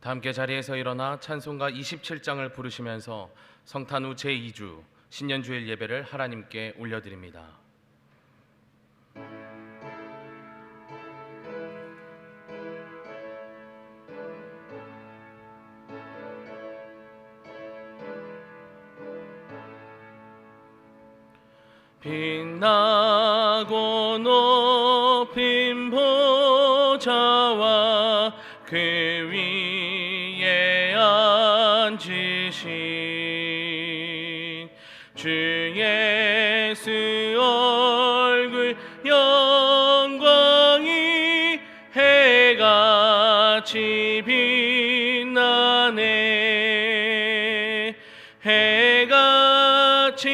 다 함께 자리에서 일어나 찬송가 27장을 부르시면서 성탄 후 제2주 신년주일 예배를 하나님께 올려드립니다. 빛나고 높은 보좌와 그 위에 앉으신 주 예수 얼굴 영광이 해같이 빛나네. 해같이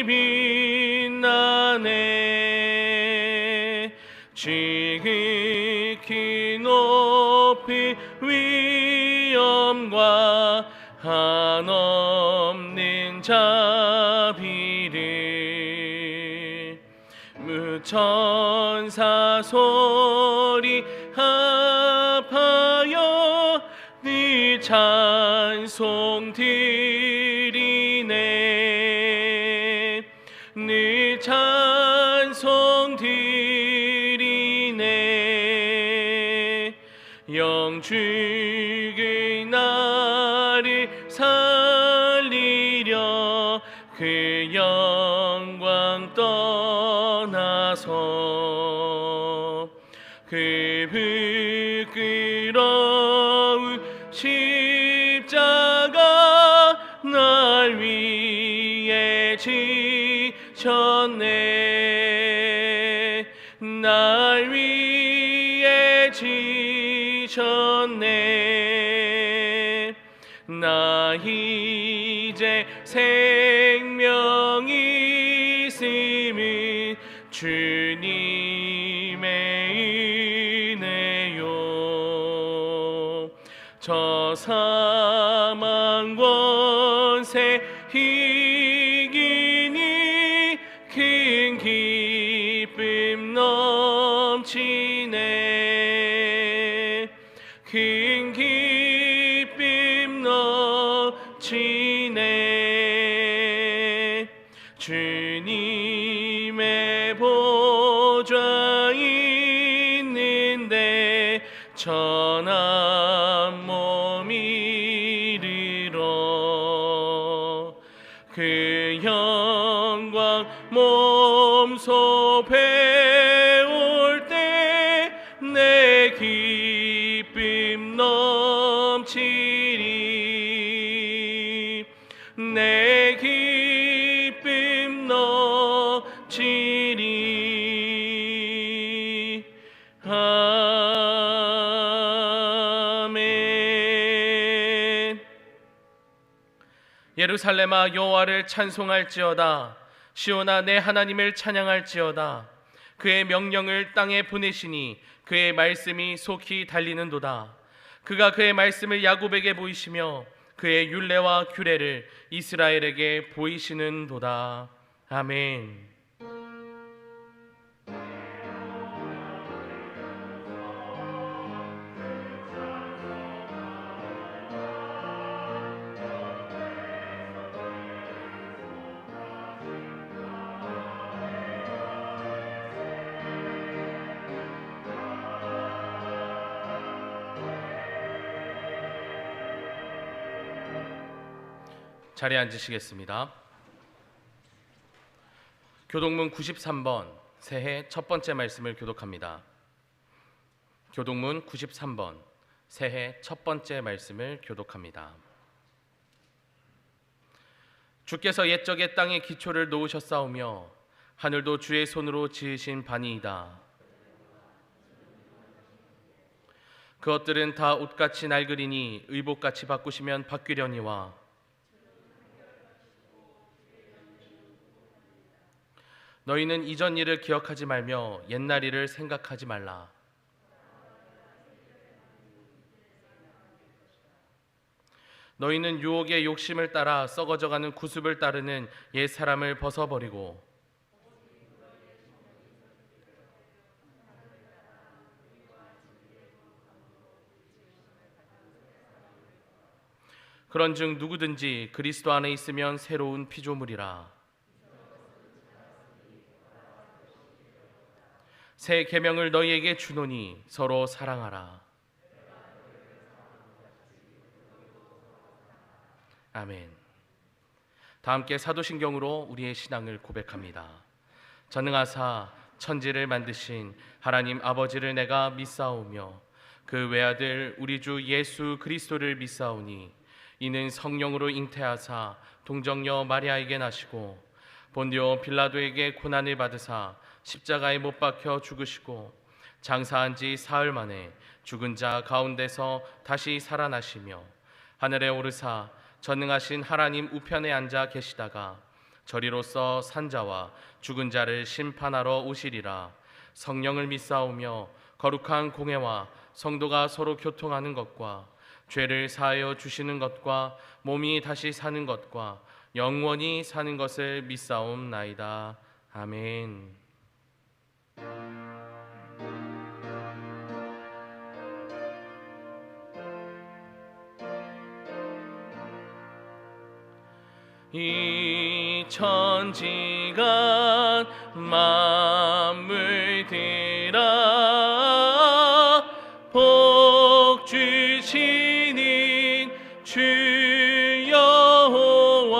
빛나네. 지극히 높이 위엄과 한없는 자비를 무천사 소리 합하여 네 찬송 드리네. 네 찬송 드리네. 영죽의 나를 살리려 그 영광 떠나서 그 부끄러운 십자가 날 위해 지셨네. 날 위해 지셨네. 나 이제 생명이 있음은 주님의 은혜요. 저 사망 권세 이기니 큰 기쁨 넘치네. 큰 기쁨 넘치네. 주님의 보좌 있는데 천한 몸 이르러 그 영광 몸소 배울 때 내 기쁨 넘치리. 내 기쁨 넘치리. 아멘. 예루살렘아 여호와를 찬송할지어다. 시온아 내 하나님을 찬양할지어다. 그의 명령을 땅에 보내시니 그의 말씀이 속히 달리는도다. 그가 그의 말씀을 야곱에게 보이시며 그의 율례와 규례를 이스라엘에게 보이시는도다. 아멘. 자리에 앉으시겠습니다. 교독문 93번 새해 첫 번째 말씀을 교독합니다. 교독문 93번 새해 첫 번째 말씀을 교독합니다. 주께서 옛적에 땅에 기초를 놓으셨사오며 하늘도 주의 손으로 지으신 바니이다. 그것들은 다 옷같이 낡으리니 의복같이 바꾸시면 바뀌려니와 너희는 이전 일을 기억하지 말며 옛날 일을 생각하지 말라. 너희는 유혹의 욕심을 따라 썩어져가는 구습을 따르는 옛 사람을 벗어버리고 그런즉 누구든지 그리스도 안에 있으면 새로운 피조물이라. 새 계명을 너희에게 주노니 서로 사랑하라. 아멘. 다 함께 사도신경으로 우리의 신앙을 고백합니다. 전능하사 천지를 만드신 하나님 아버지를 내가 믿사오며 그 외아들 우리 주 예수 그리스도를 믿사오니 이는 성령으로 잉태하사 동정녀 마리아에게 나시고 본디오 빌라도에게 고난을 받으사 십자가에 못 박혀 죽으시고 장사한 지 사흘 만에 죽은 자 가운데서 다시 살아나시며 하늘에 오르사 전능하신 하나님 우편에 앉아 계시다가 저리로서 산자와 죽은 자를 심판하러 오시리라. 성령을 믿사오며 거룩한 공회와 성도가 서로 교통하는 것과 죄를 사하여 주시는 것과 몸이 다시 사는 것과 영원히 사는 것을 믿사옵나이다. 아멘. 이 천지간 만물들아 복 주시는 주 여호와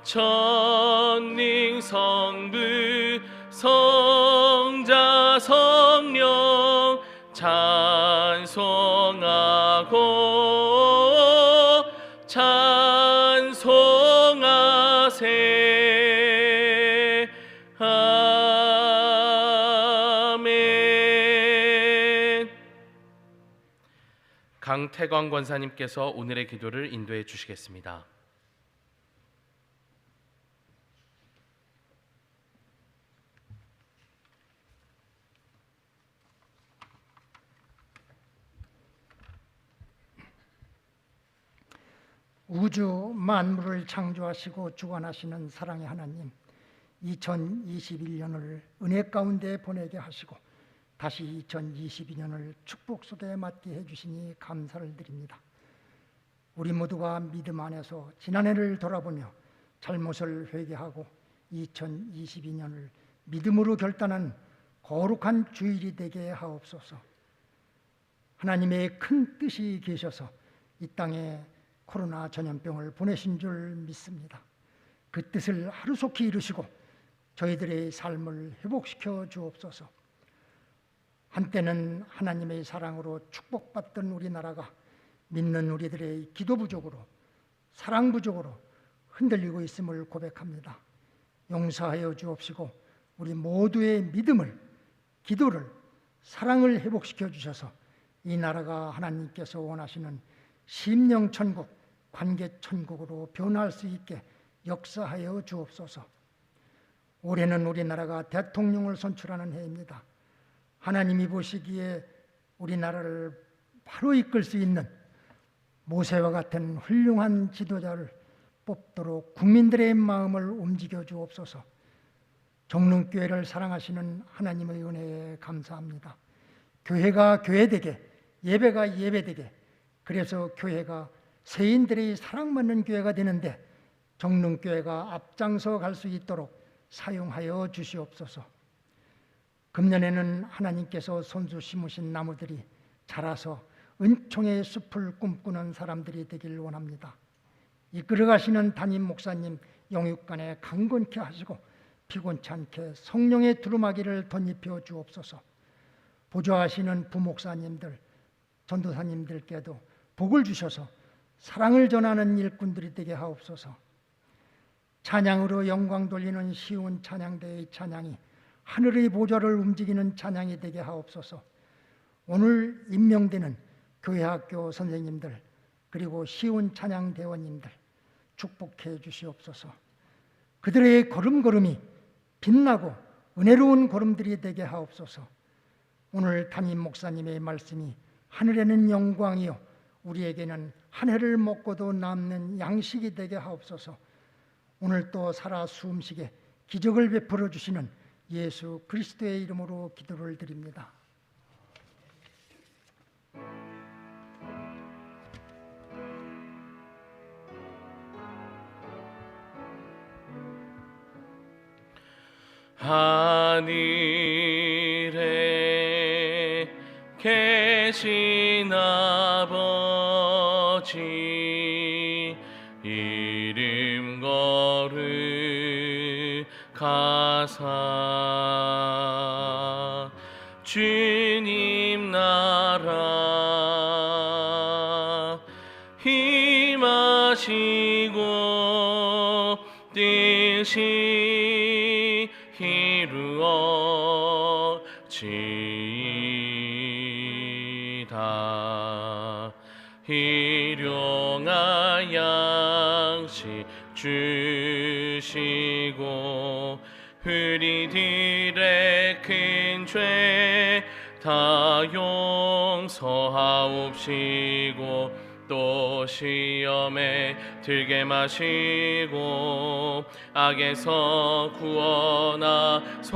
전능 성부 성자 성령 찬송하고 찬송하세. 아멘. 강태광 권사님께서 오늘의 기도를 인도해 주시겠습니다. 우주 만물을 창조하시고 주관하시는 사랑의 하나님, 2021년을 은혜 가운데 보내게 하시고 다시 2022년을 축복 속에 맞게 해주시니 감사를 드립니다. 우리 모두가 믿음 안에서 지난해를 돌아보며 잘못을 회개하고 2022년을 믿음으로 결단한 거룩한 주일이 되게 하옵소서. 하나님의 큰 뜻이 계셔서 이 땅에 코로나 전염병을 보내신 줄 믿습니다. 그 뜻을 하루속히 이루시고 저희들의 삶을 회복시켜 주옵소서. 한때는 하나님의 사랑으로 축복받던 우리나라가 믿는 우리들의 기도 부족으로, 사랑 부족으로 흔들리고 있음을 고백합니다. 용서하여 주옵시고 우리 모두의 믿음을, 기도를, 사랑을 회복시켜 주셔서 이 나라가 하나님께서 원하시는 심령천국, 관계천국으로 변할 수 있게 역사하여 주옵소서. 올해는 우리나라가 대통령을 선출하는 해입니다. 하나님이 보시기에 우리나라를 바로 이끌 수 있는 모세와 같은 훌륭한 지도자를 뽑도록 국민들의 마음을 움직여 주옵소서. 정릉교회를 사랑하시는 하나님의 은혜에 감사합니다. 교회가 교회되게, 예배가 예배되게, 그래서 교회가 세인들의 사랑받는 교회가 되는데 정릉교회가 앞장서 갈 수 있도록 사용하여 주시옵소서. 금년에는 하나님께서 손수 심으신 나무들이 자라서 은총의 숲을 꿈꾸는 사람들이 되길 원합니다. 이끌어가시는 담임 목사님 영육간에 강건케 하시고 피곤치 않게 성령의 두루마기를 덧입혀 주옵소서. 보좌하시는 부목사님들, 전도사님들께도 복을 주셔서 사랑을 전하는 일꾼들이 되게 하옵소서. 찬양으로 영광 돌리는 시온 찬양대의 찬양이 하늘의 보좌를 움직이는 찬양이 되게 하옵소서. 오늘 임명되는 교회학교 선생님들 그리고 시온 찬양대원님들 축복해 주시옵소서. 그들의 걸음걸음이 빛나고 은혜로운 걸음들이 되게 하옵소서. 오늘 담임 목사님의 말씀이 하늘에는 영광이요 우리에게는 한 해를 먹고도 남는 양식이 되게 하옵소서. 오늘 또 살아 숨쉬게 기적을 베풀어 주시는 예수 그리스도의 이름으로 기도를 드립니다. 하늘에 계신 아버지 이름 거룩하사 주님 나라 임하시고 뜻이 이루어지이다. 일용할 양식 주시고 우리들의 큰 죄 다 용서하옵시고 또 시험에 들게 마시고 악에서 구원하소서.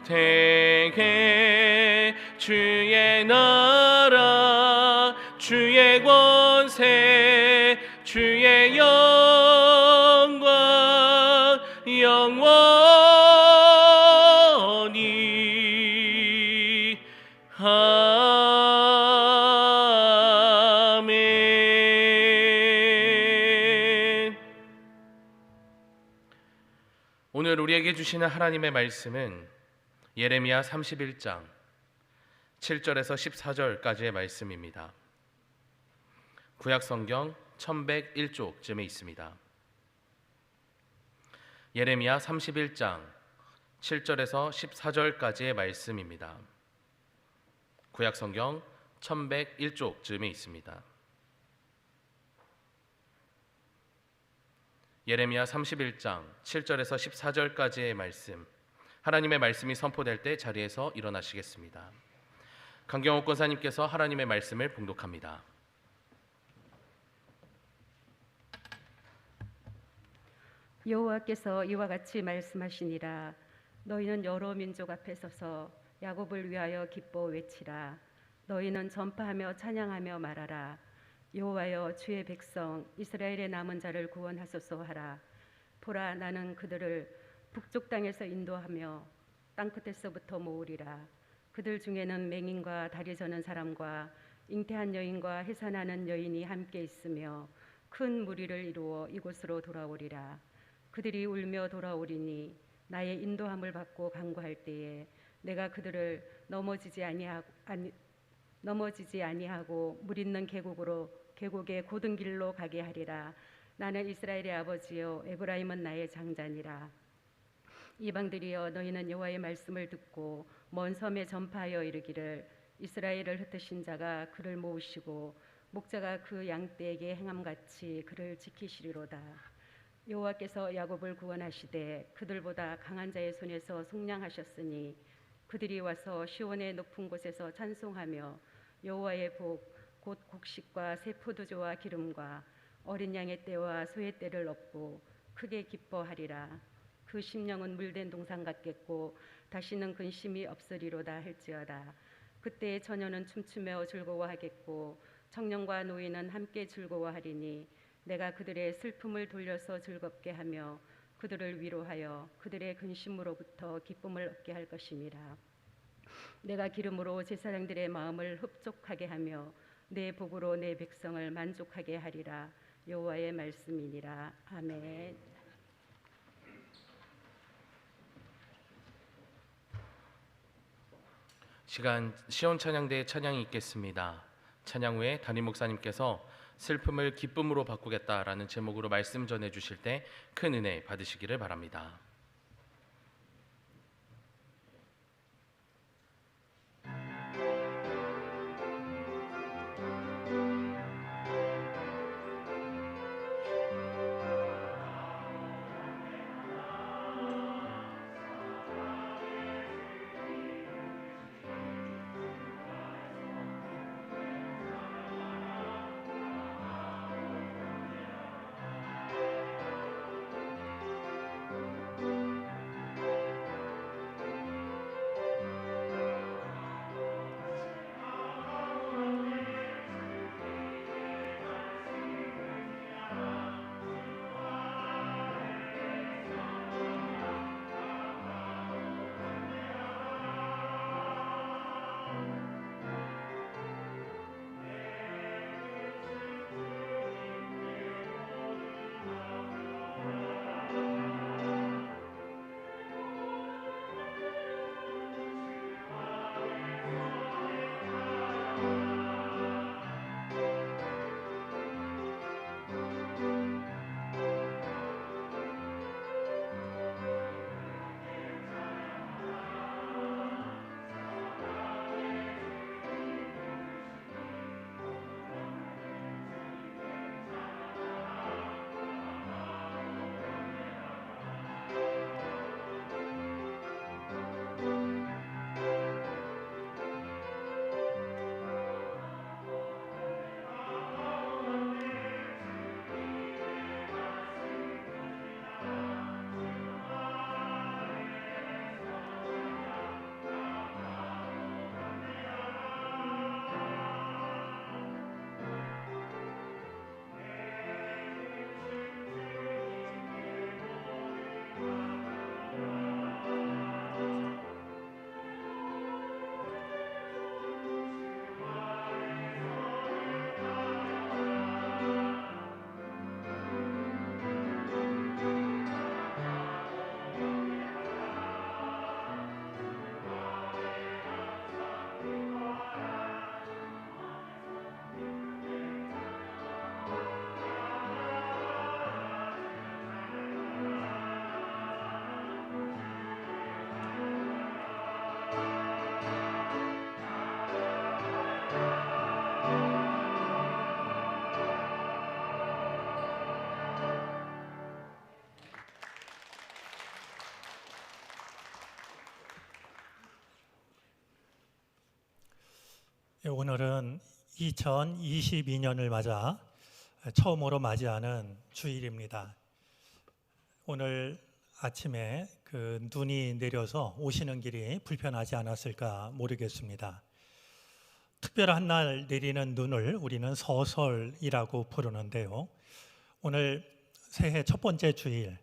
대개 주의 나라 주의 권세 주의 영광 영원히 아멘. 오늘 우리에게 주시는 하나님의 말씀은 예레미야 31장 7절에서 14절까지의 말씀입니다. 구약성경 1101쪽쯤에 있습니다. 예레미야 31장 7절에서 14절까지의 말씀입니다. 구약성경 1101쪽쯤에 있습니다. 예레미야 31장 7절에서 14절까지의 말씀, 하나님의 말씀이 선포될 때 자리에서 일어나시겠습니다. 강경옥 권사님께서 하나님의 말씀을 봉독합니다. 여호와께서 이와 같이 말씀하시니라. 너희는 여러 민족 앞에 서서 야곱을 위하여 기뻐 외치라. 너희는 전파하며 찬양하며 말하라. 여호와여, 주의 백성 이스라엘의 남은 자를 구원하소서 하라. 보라, 나는 그들을 북쪽 땅에서 인도하며 땅끝에서부터 모으리라. 그들 중에는 맹인과 다리 저는 사람과 잉태한 여인과 해산하는 여인이 함께 있으며 큰 무리를 이루어 이곳으로 돌아오리라. 그들이 울며 돌아오리니 나의 인도함을 받고 간구할 때에 내가 그들을 넘어지지 아니하고 물 있는 계곡의 고든 길로 가게 하리라. 나는 이스라엘의 아버지요 에브라임은 나의 장자니라. 이방들이여, 너희는 여호와의 말씀을 듣고 먼 섬에 전파하여 이르기를, 이스라엘을 흩으신 자가 그를 모으시고 목자가 그 양떼에게 행함같이 그를 지키시리로다. 여호와께서 야곱을 구원하시되 그들보다 강한 자의 손에서 속량하셨으니 그들이 와서 시온의 높은 곳에서 찬송하며 여호와의 복 곧 곡식과 새 포도주와 기름과 어린 양의 떼와 소의 떼를 얻고 크게 기뻐하리라. 그 심령은 물된 동산 같겠고 다시는 근심이 없으리로다 할지어다. 그때의 처녀는 춤추며 즐거워하겠고 청년과 노인은 함께 즐거워하리니 내가 그들의 슬픔을 돌려서 즐겁게 하며 그들을 위로하여 그들의 근심으로부터 기쁨을 얻게 할 것임이라. 내가 기름으로 제사장들의 마음을 흡족하게 하며 내 복으로 내 백성을 만족하게 하리라. 여호와의 말씀이니라. 아멘. 시간 시온 찬양대의 찬양이 있겠습니다. 찬양 후에 담임 목사님께서 슬픔을 기쁨으로 바꾸겠다라는 제목으로 말씀 전해 주실 때 큰 은혜 받으시기를 바랍니다. 오늘은 2022년을 맞아 처음으로 맞이하는 주일입니다. 오늘 아침에 눈이 내려서 오시는 길이 불편하지 않았을까 모르겠습니다. 특별한 날 내리는 눈을 우리는 서설이라고 부르는데요. 오늘 새해 첫 번째 주일,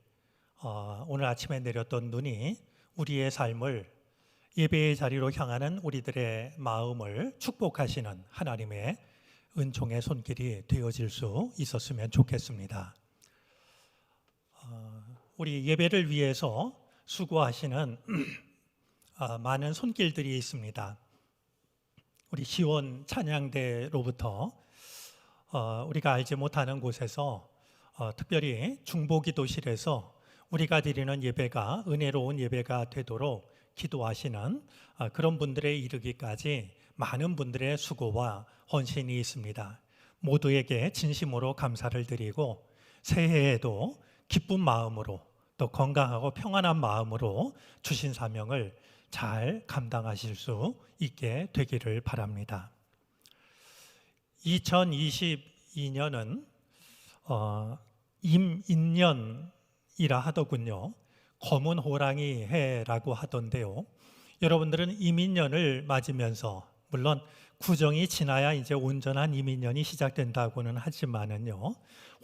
오늘 아침에 내렸던 눈이 우리의 삶을, 예배의 자리로 향하는 우리들의 마음을 축복하시는 하나님의 은총의 손길이 되어질 수 있었으면 좋겠습니다. 우리 예배를 위해서 수고하시는 많은 손길들이 있습니다. 우리 시원 찬양대로부터 우리가 알지 못하는 곳에서 특별히 중보기도실에서 우리가 드리는 예배가 은혜로운 예배가 되도록 기도하시는 그런 분들에 이르기까지 많은 분들의 수고와 헌신이 있습니다. 모두에게 진심으로 감사를 드리고 새해에도 기쁜 마음으로 또 건강하고 평안한 마음으로 주신 사명을 잘 감당하실 수 있게 되기를 바랍니다. 2022년은 임인년이라 하더군요. 검은 호랑이 해라고 하던데요. 여러분들은 임인년을 맞으면서, 물론 구정이 지나야 이제 온전한 임인년이 시작된다고는 하지만은요,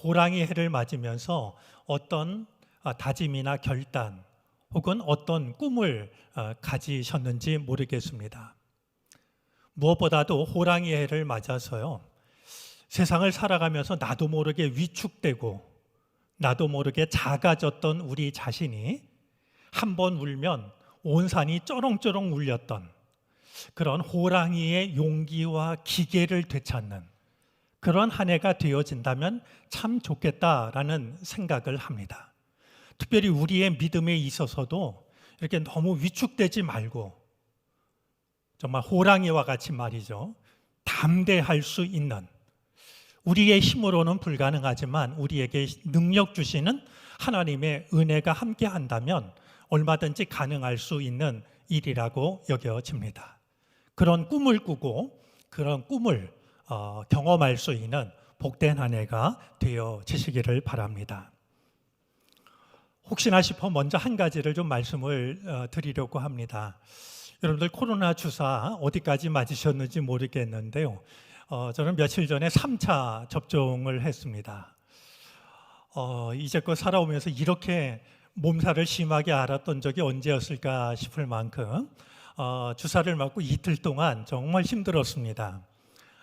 호랑이 해를 맞으면서 어떤 다짐이나 결단 혹은 어떤 꿈을 가지셨는지 모르겠습니다. 무엇보다도 호랑이 해를 맞아서요, 세상을 살아가면서 나도 모르게 위축되고 나도 모르게 작아졌던 우리 자신이 한 번 울면 온 산이 쩌렁쩌렁 울렸던 그런 호랑이의 용기와 기계를 되찾는 그런 한 해가 되어진다면 참 좋겠다라는 생각을 합니다. 특별히 우리의 믿음에 있어서도 이렇게 너무 위축되지 말고 정말 호랑이와 같이 말이죠, 담대할 수 있는, 우리의 힘으로는 불가능하지만 우리에게 능력 주시는 하나님의 은혜가 함께 한다면 얼마든지 가능할 수 있는 일이라고 여겨집니다. 그런 꿈을 꾸고 그런 꿈을 경험할 수 있는 복된 한 해가 되어지시기를 바랍니다. 혹시나 싶어 먼저 한 가지를 좀 말씀을 드리려고 합니다. 여러분들 코로나 주사 어디까지 맞으셨는지 모르겠는데요. 저는 며칠 전에 3차 접종을 했습니다. 이제껏 살아오면서 이렇게 몸살을 심하게 앓았던 적이 언제였을까 싶을 만큼 주사를 맞고 이틀 동안 정말 힘들었습니다.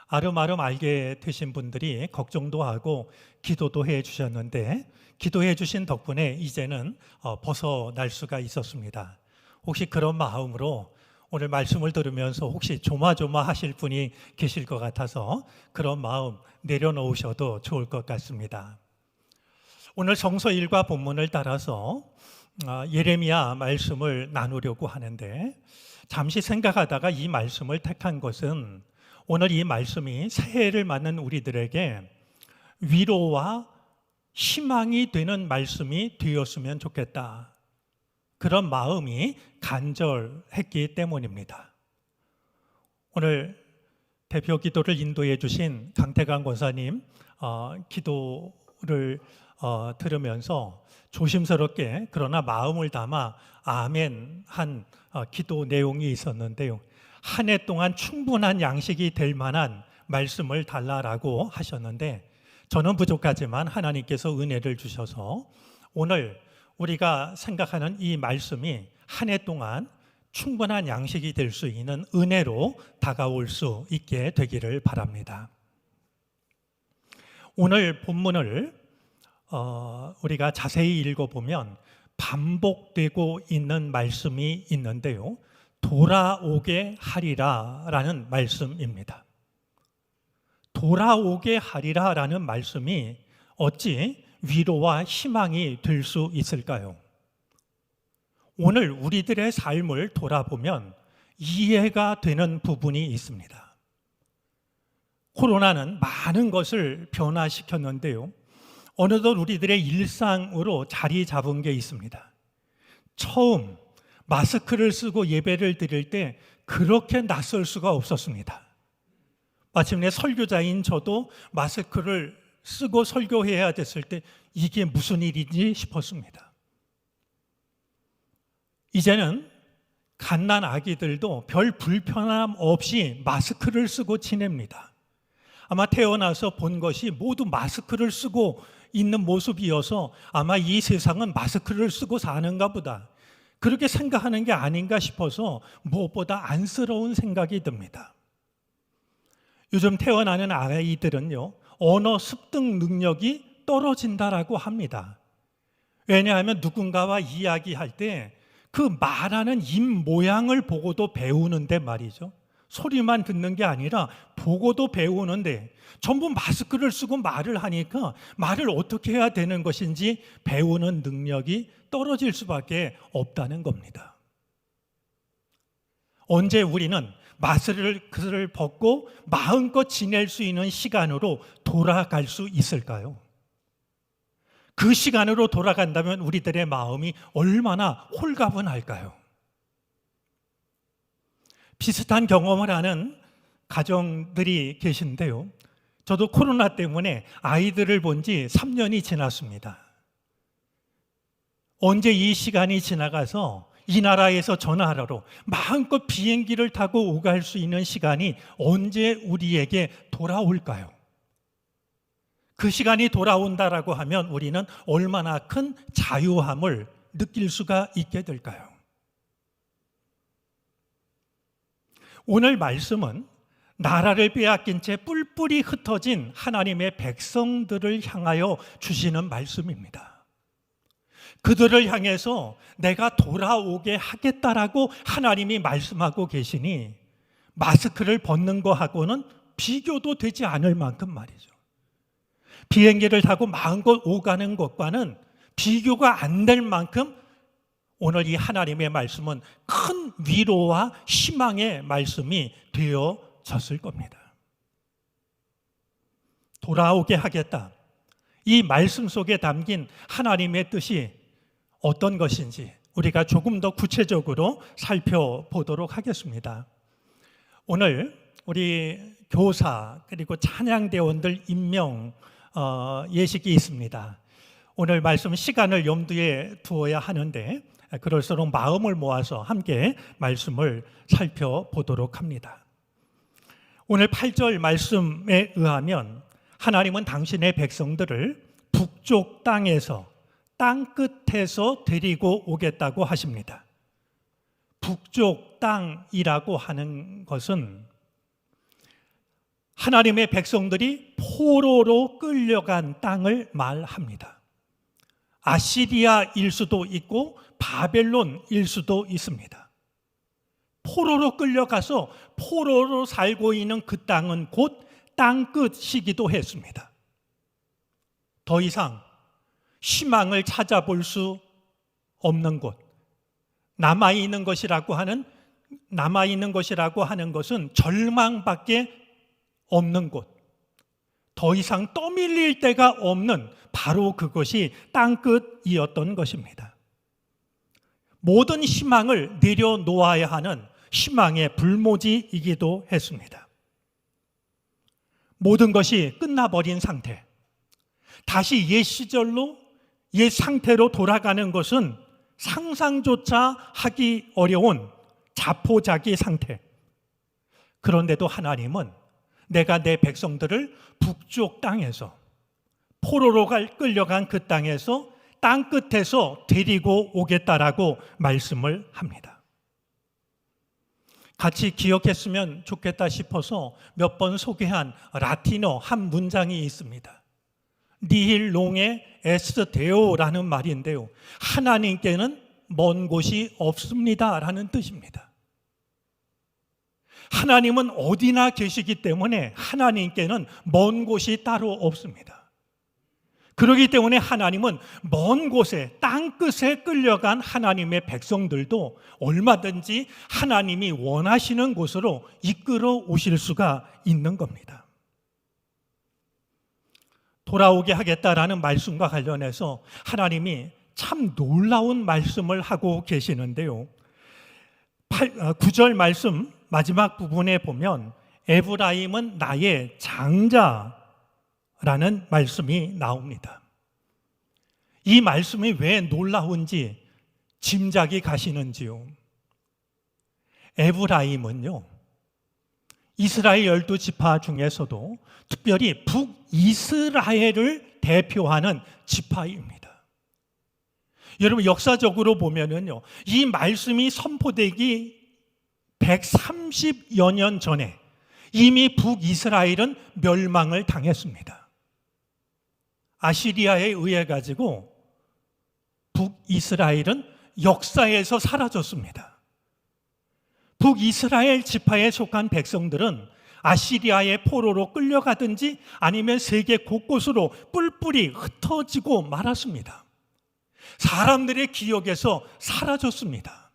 아름아름 알게 되신 분들이 걱정도 하고 기도도 해 주셨는데, 기도해 주신 덕분에 이제는 벗어날 수가 있었습니다. 혹시 그런 마음으로 오늘 말씀을 들으면서 혹시 조마조마하실 분이 계실 것 같아서 그런 마음 내려놓으셔도 좋을 것 같습니다. 오늘 성서 1과 본문을 따라서 예레미야 말씀을 나누려고 하는데, 잠시 생각하다가 이 말씀을 택한 것은 오늘 이 말씀이 새해를 맞는 우리들에게 위로와 희망이 되는 말씀이 되었으면 좋겠다, 그런 마음이 간절했기 때문입니다. 오늘 대표 기도를 인도해 주신 강태강 권사님 기도를 들으면서 조심스럽게 그러나 마음을 담아 아멘 한 기도 내용이 있었는데요. 한 해 동안 충분한 양식이 될 만한 말씀을 달라라고 하셨는데, 저는 부족하지만 하나님께서 은혜를 주셔서 오늘 우리가 생각하는 이 말씀이 한 해 동안 충분한 양식이 될 수 있는 은혜로 다가올 수 있게 되기를 바랍니다. 오늘 본문을 우리가 자세히 읽어보면 반복되고 있는 말씀이 있는데요, 돌아오게 하리라 라는 말씀입니다. 돌아오게 하리라 라는 말씀이 어찌 위로와 희망이 될 수 있을까요? 오늘 우리들의 삶을 돌아보면 이해가 되는 부분이 있습니다. 코로나는 많은 것을 변화시켰는데요, 어느덧 우리들의 일상으로 자리 잡은 게 있습니다. 처음 마스크를 쓰고 예배를 드릴 때 그렇게 낯설 수가 없었습니다. 마침내 설교자인 저도 마스크를 쓰고 설교해야 됐을 때 이게 무슨 일인지 싶었습니다. 이제는 갓난 아기들도 별 불편함 없이 마스크를 쓰고 지냅니다. 아마 태어나서 본 것이 모두 마스크를 쓰고 있는 모습이어서 아마 이 세상은 마스크를 쓰고 사는가 보다, 그렇게 생각하는 게 아닌가 싶어서 무엇보다 안쓰러운 생각이 듭니다. 요즘 태어나는 아이들은요, 언어 습득 능력이 떨어진다라고 합니다. 왜냐하면 누군가와 이야기할 때 그 말하는 입 모양을 보고도 배우는데 말이죠. 소리만 듣는 게 아니라 보고도 배우는데 전부 마스크를 쓰고 말을 하니까 말을 어떻게 해야 되는 것인지 배우는 능력이 떨어질 수밖에 없다는 겁니다. 언제 우리는 마스크를 벗고 마음껏 지낼 수 있는 시간으로 돌아갈 수 있을까요? 그 시간으로 돌아간다면 우리들의 마음이 얼마나 홀가분할까요? 비슷한 경험을 하는 가정들이 계신데요. 저도 코로나 때문에 아이들을 본 지 3년이 지났습니다. 언제 이 시간이 지나가서 이 나라에서 저 나라로 마음껏 비행기를 타고 오갈 수 있는 시간이 언제 우리에게 돌아올까요? 그 시간이 돌아온다라고 하면 우리는 얼마나 큰 자유함을 느낄 수가 있게 될까요? 오늘 말씀은 나라를 빼앗긴 채 뿔뿔이 흩어진 하나님의 백성들을 향하여 주시는 말씀입니다. 그들을 향해서 내가 돌아오게 하겠다라고 하나님이 말씀하고 계시니 마스크를 벗는 거하고는 비교도 되지 않을 만큼 말이죠. 비행기를 타고 마음껏 오가는 것과는 비교가 안 될 만큼 오늘 이 하나님의 말씀은 큰 위로와 희망의 말씀이 되어졌을 겁니다. 돌아오게 하겠다. 이 말씀 속에 담긴 하나님의 뜻이 어떤 것인지 우리가 조금 더 구체적으로 살펴보도록 하겠습니다. 오늘 우리 교사 그리고 찬양대원들 임명 예식이 있습니다. 오늘 말씀 시간을 염두에 두어야 하는데 그럴수록 마음을 모아서 함께 말씀을 살펴보도록 합니다. 오늘 8절 말씀에 의하면 하나님은 당신의 백성들을 북쪽 땅에서 땅끝에서 데리고 오겠다고 하십니다. 북쪽 땅이라고 하는 것은 하나님의 백성들이 포로로 끌려간 땅을 말합니다. 아시리아일 수도 있고 바벨론일 수도 있습니다. 포로로 끌려가서 포로로 살고 있는 그 땅은 곧 땅끝이기도 했습니다. 더 이상 희망을 찾아볼 수 없는 곳, 남아있는 것이라고 하는 것은 절망밖에 없는 곳, 더 이상 떠밀릴 데가 없는 바로 그것이 땅끝이었던 것입니다. 모든 희망을 내려놓아야 하는 희망의 불모지이기도 했습니다. 모든 것이 끝나버린 상태, 다시 옛 시절로 옛 상태로 돌아가는 것은 상상조차 하기 어려운 자포자기 상태. 그런데도 하나님은 내가 내 백성들을 북쪽 땅에서 포로로 끌려간 그 땅에서 땅끝에서 데리고 오겠다라고 말씀을 합니다. 같이 기억했으면 좋겠다 싶어서 몇 번 소개한 라틴어 한 문장이 있습니다. 니힐 롱에 에스테오라는 말인데요, 하나님께는 먼 곳이 없습니다라는 뜻입니다. 하나님은 어디나 계시기 때문에 하나님께는 먼 곳이 따로 없습니다. 그렇기 때문에 하나님은 먼 곳에 땅끝에 끌려간 하나님의 백성들도 얼마든지 하나님이 원하시는 곳으로 이끌어 오실 수가 있는 겁니다. 돌아오게 하겠다라는 말씀과 관련해서 하나님이 참 놀라운 말씀을 하고 계시는데요. 9절 말씀 마지막 부분에 보면 에브라임은 나의 장자라는 말씀이 나옵니다. 이 말씀이 왜 놀라운지 짐작이 가시는지요? 에브라임은요, 이스라엘 12지파 중에서도 특별히 북이스라엘을 대표하는 지파입니다. 여러분, 역사적으로 보면은요, 이 말씀이 선포되기 130여 년 전에 이미 북이스라엘은 멸망을 당했습니다. 아시리아에 의해 가지고 북이스라엘은 역사에서 사라졌습니다. 북이스라엘 지파에 속한 백성들은 아시리아의 포로로 끌려가든지 아니면 세계 곳곳으로 뿔뿔이 흩어지고 말았습니다. 사람들의 기억에서 사라졌습니다.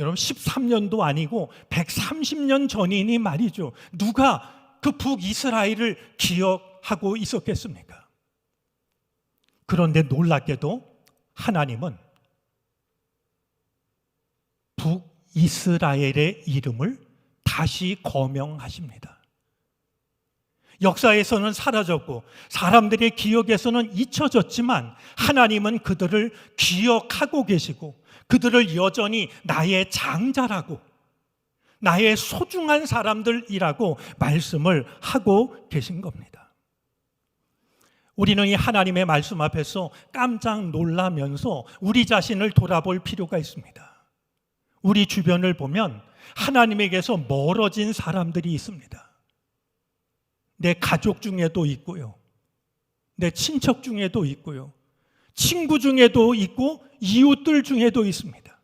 여러분, 13년도 아니고 130년 전이니 말이죠. 누가 그 북이스라엘을 기억하고 있었겠습니까? 그런데 놀랍게도 하나님은 북이스라엘의 이름을 다시 거명하십니다. 역사에서는 사라졌고 사람들의 기억에서는 잊혀졌지만 하나님은 그들을 기억하고 계시고 그들을 여전히 나의 장자라고, 나의 소중한 사람들이라고 말씀을 하고 계신 겁니다. 우리는 이 하나님의 말씀 앞에서 깜짝 놀라면서 우리 자신을 돌아볼 필요가 있습니다. 우리 주변을 보면 하나님에게서 멀어진 사람들이 있습니다. 내 가족 중에도 있고요, 내 친척 중에도 있고요, 친구 중에도 있고 이웃들 중에도 있습니다.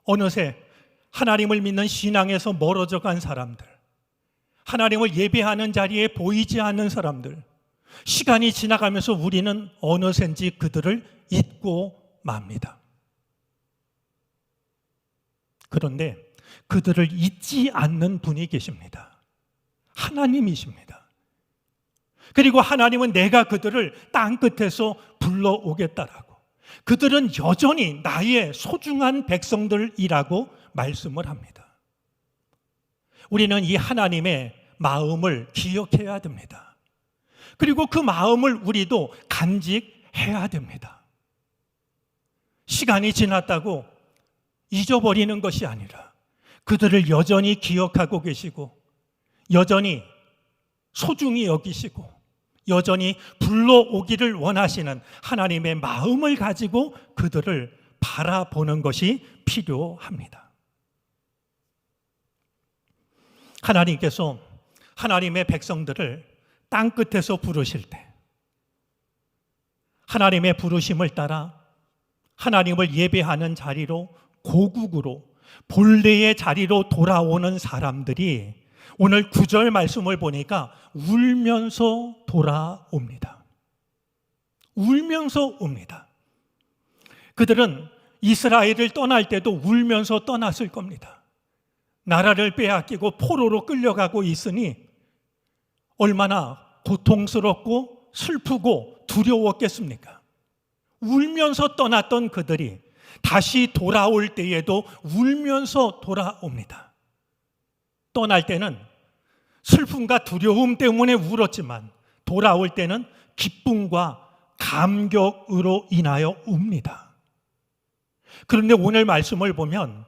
어느새 하나님을 믿는 신앙에서 멀어져 간 사람들, 하나님을 예배하는 자리에 보이지 않는 사람들, 시간이 지나가면서 우리는 어느샌지 그들을 잊고 맙니다. 그런데 그들을 잊지 않는 분이 계십니다. 하나님이십니다. 그리고 하나님은 내가 그들을 땅끝에서 불러오겠다라고, 그들은 여전히 나의 소중한 백성들이라고 말씀을 합니다. 우리는 이 하나님의 마음을 기억해야 됩니다. 그리고 그 마음을 우리도 간직해야 됩니다. 시간이 지났다고 잊어버리는 것이 아니라 그들을 여전히 기억하고 계시고 여전히 소중히 여기시고 여전히 불러오기를 원하시는 하나님의 마음을 가지고 그들을 바라보는 것이 필요합니다. 하나님께서 하나님의 백성들을 땅끝에서 부르실 때 하나님의 부르심을 따라 하나님을 예배하는 자리로, 고국으로, 본래의 자리로 돌아오는 사람들이 오늘 9절 말씀을 보니까 울면서 돌아옵니다. 울면서 옵니다. 그들은 이스라엘을 떠날 때도 울면서 떠났을 겁니다. 나라를 빼앗기고 포로로 끌려가고 있으니 얼마나 고통스럽고 슬프고 두려웠겠습니까? 울면서 떠났던 그들이 다시 돌아올 때에도 울면서 돌아옵니다. 떠날 때는 슬픔과 두려움 때문에 울었지만 돌아올 때는 기쁨과 감격으로 인하여 웁니다. 그런데 오늘 말씀을 보면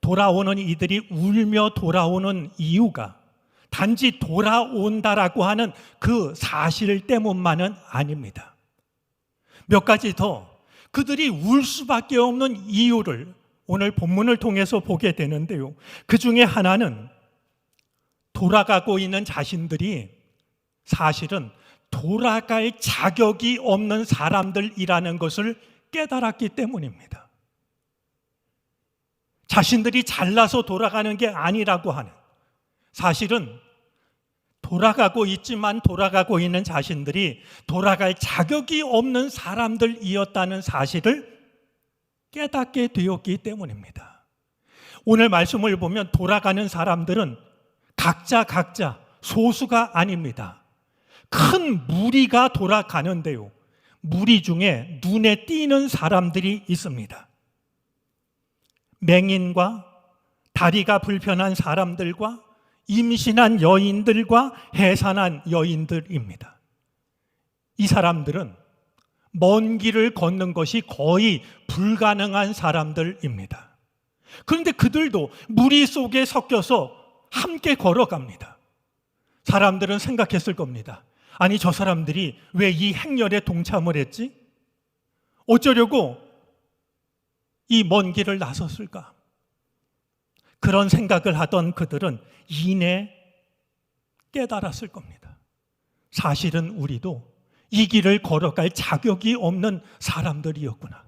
돌아오는 이들이 울며 돌아오는 이유가 단지 돌아온다라고 하는 그 사실 때문만은 아닙니다. 몇 가지 더 그들이 울 수밖에 없는 이유를 오늘 본문을 통해서 보게 되는데요. 그 중에 하나는 돌아가고 있는 자신들이 사실은 돌아갈 자격이 없는 사람들이라는 것을 깨달았기 때문입니다. 자신들이 잘나서 돌아가는 게 아니라고 하는, 사실은 돌아가고 있지만 돌아가고 있는 자신들이 돌아갈 자격이 없는 사람들이었다는 사실을 깨닫게 되었기 때문입니다. 오늘 말씀을 보면 돌아가는 사람들은 각자 소수가 아닙니다. 큰 무리가 돌아가는데요, 무리 중에 눈에 띄는 사람들이 있습니다. 맹인과 다리가 불편한 사람들과 임신한 여인들과 해산한 여인들입니다. 이 사람들은 먼 길을 걷는 것이 거의 불가능한 사람들입니다. 그런데 그들도 무리 속에 섞여서 함께 걸어갑니다. 사람들은 생각했을 겁니다. 아니, 저 사람들이 왜 이 행렬에 동참을 했지? 어쩌려고 이 먼 길을 나섰을까? 그런 생각을 하던 그들은 이내 깨달았을 겁니다. 사실은 우리도 이 길을 걸어갈 자격이 없는 사람들이었구나.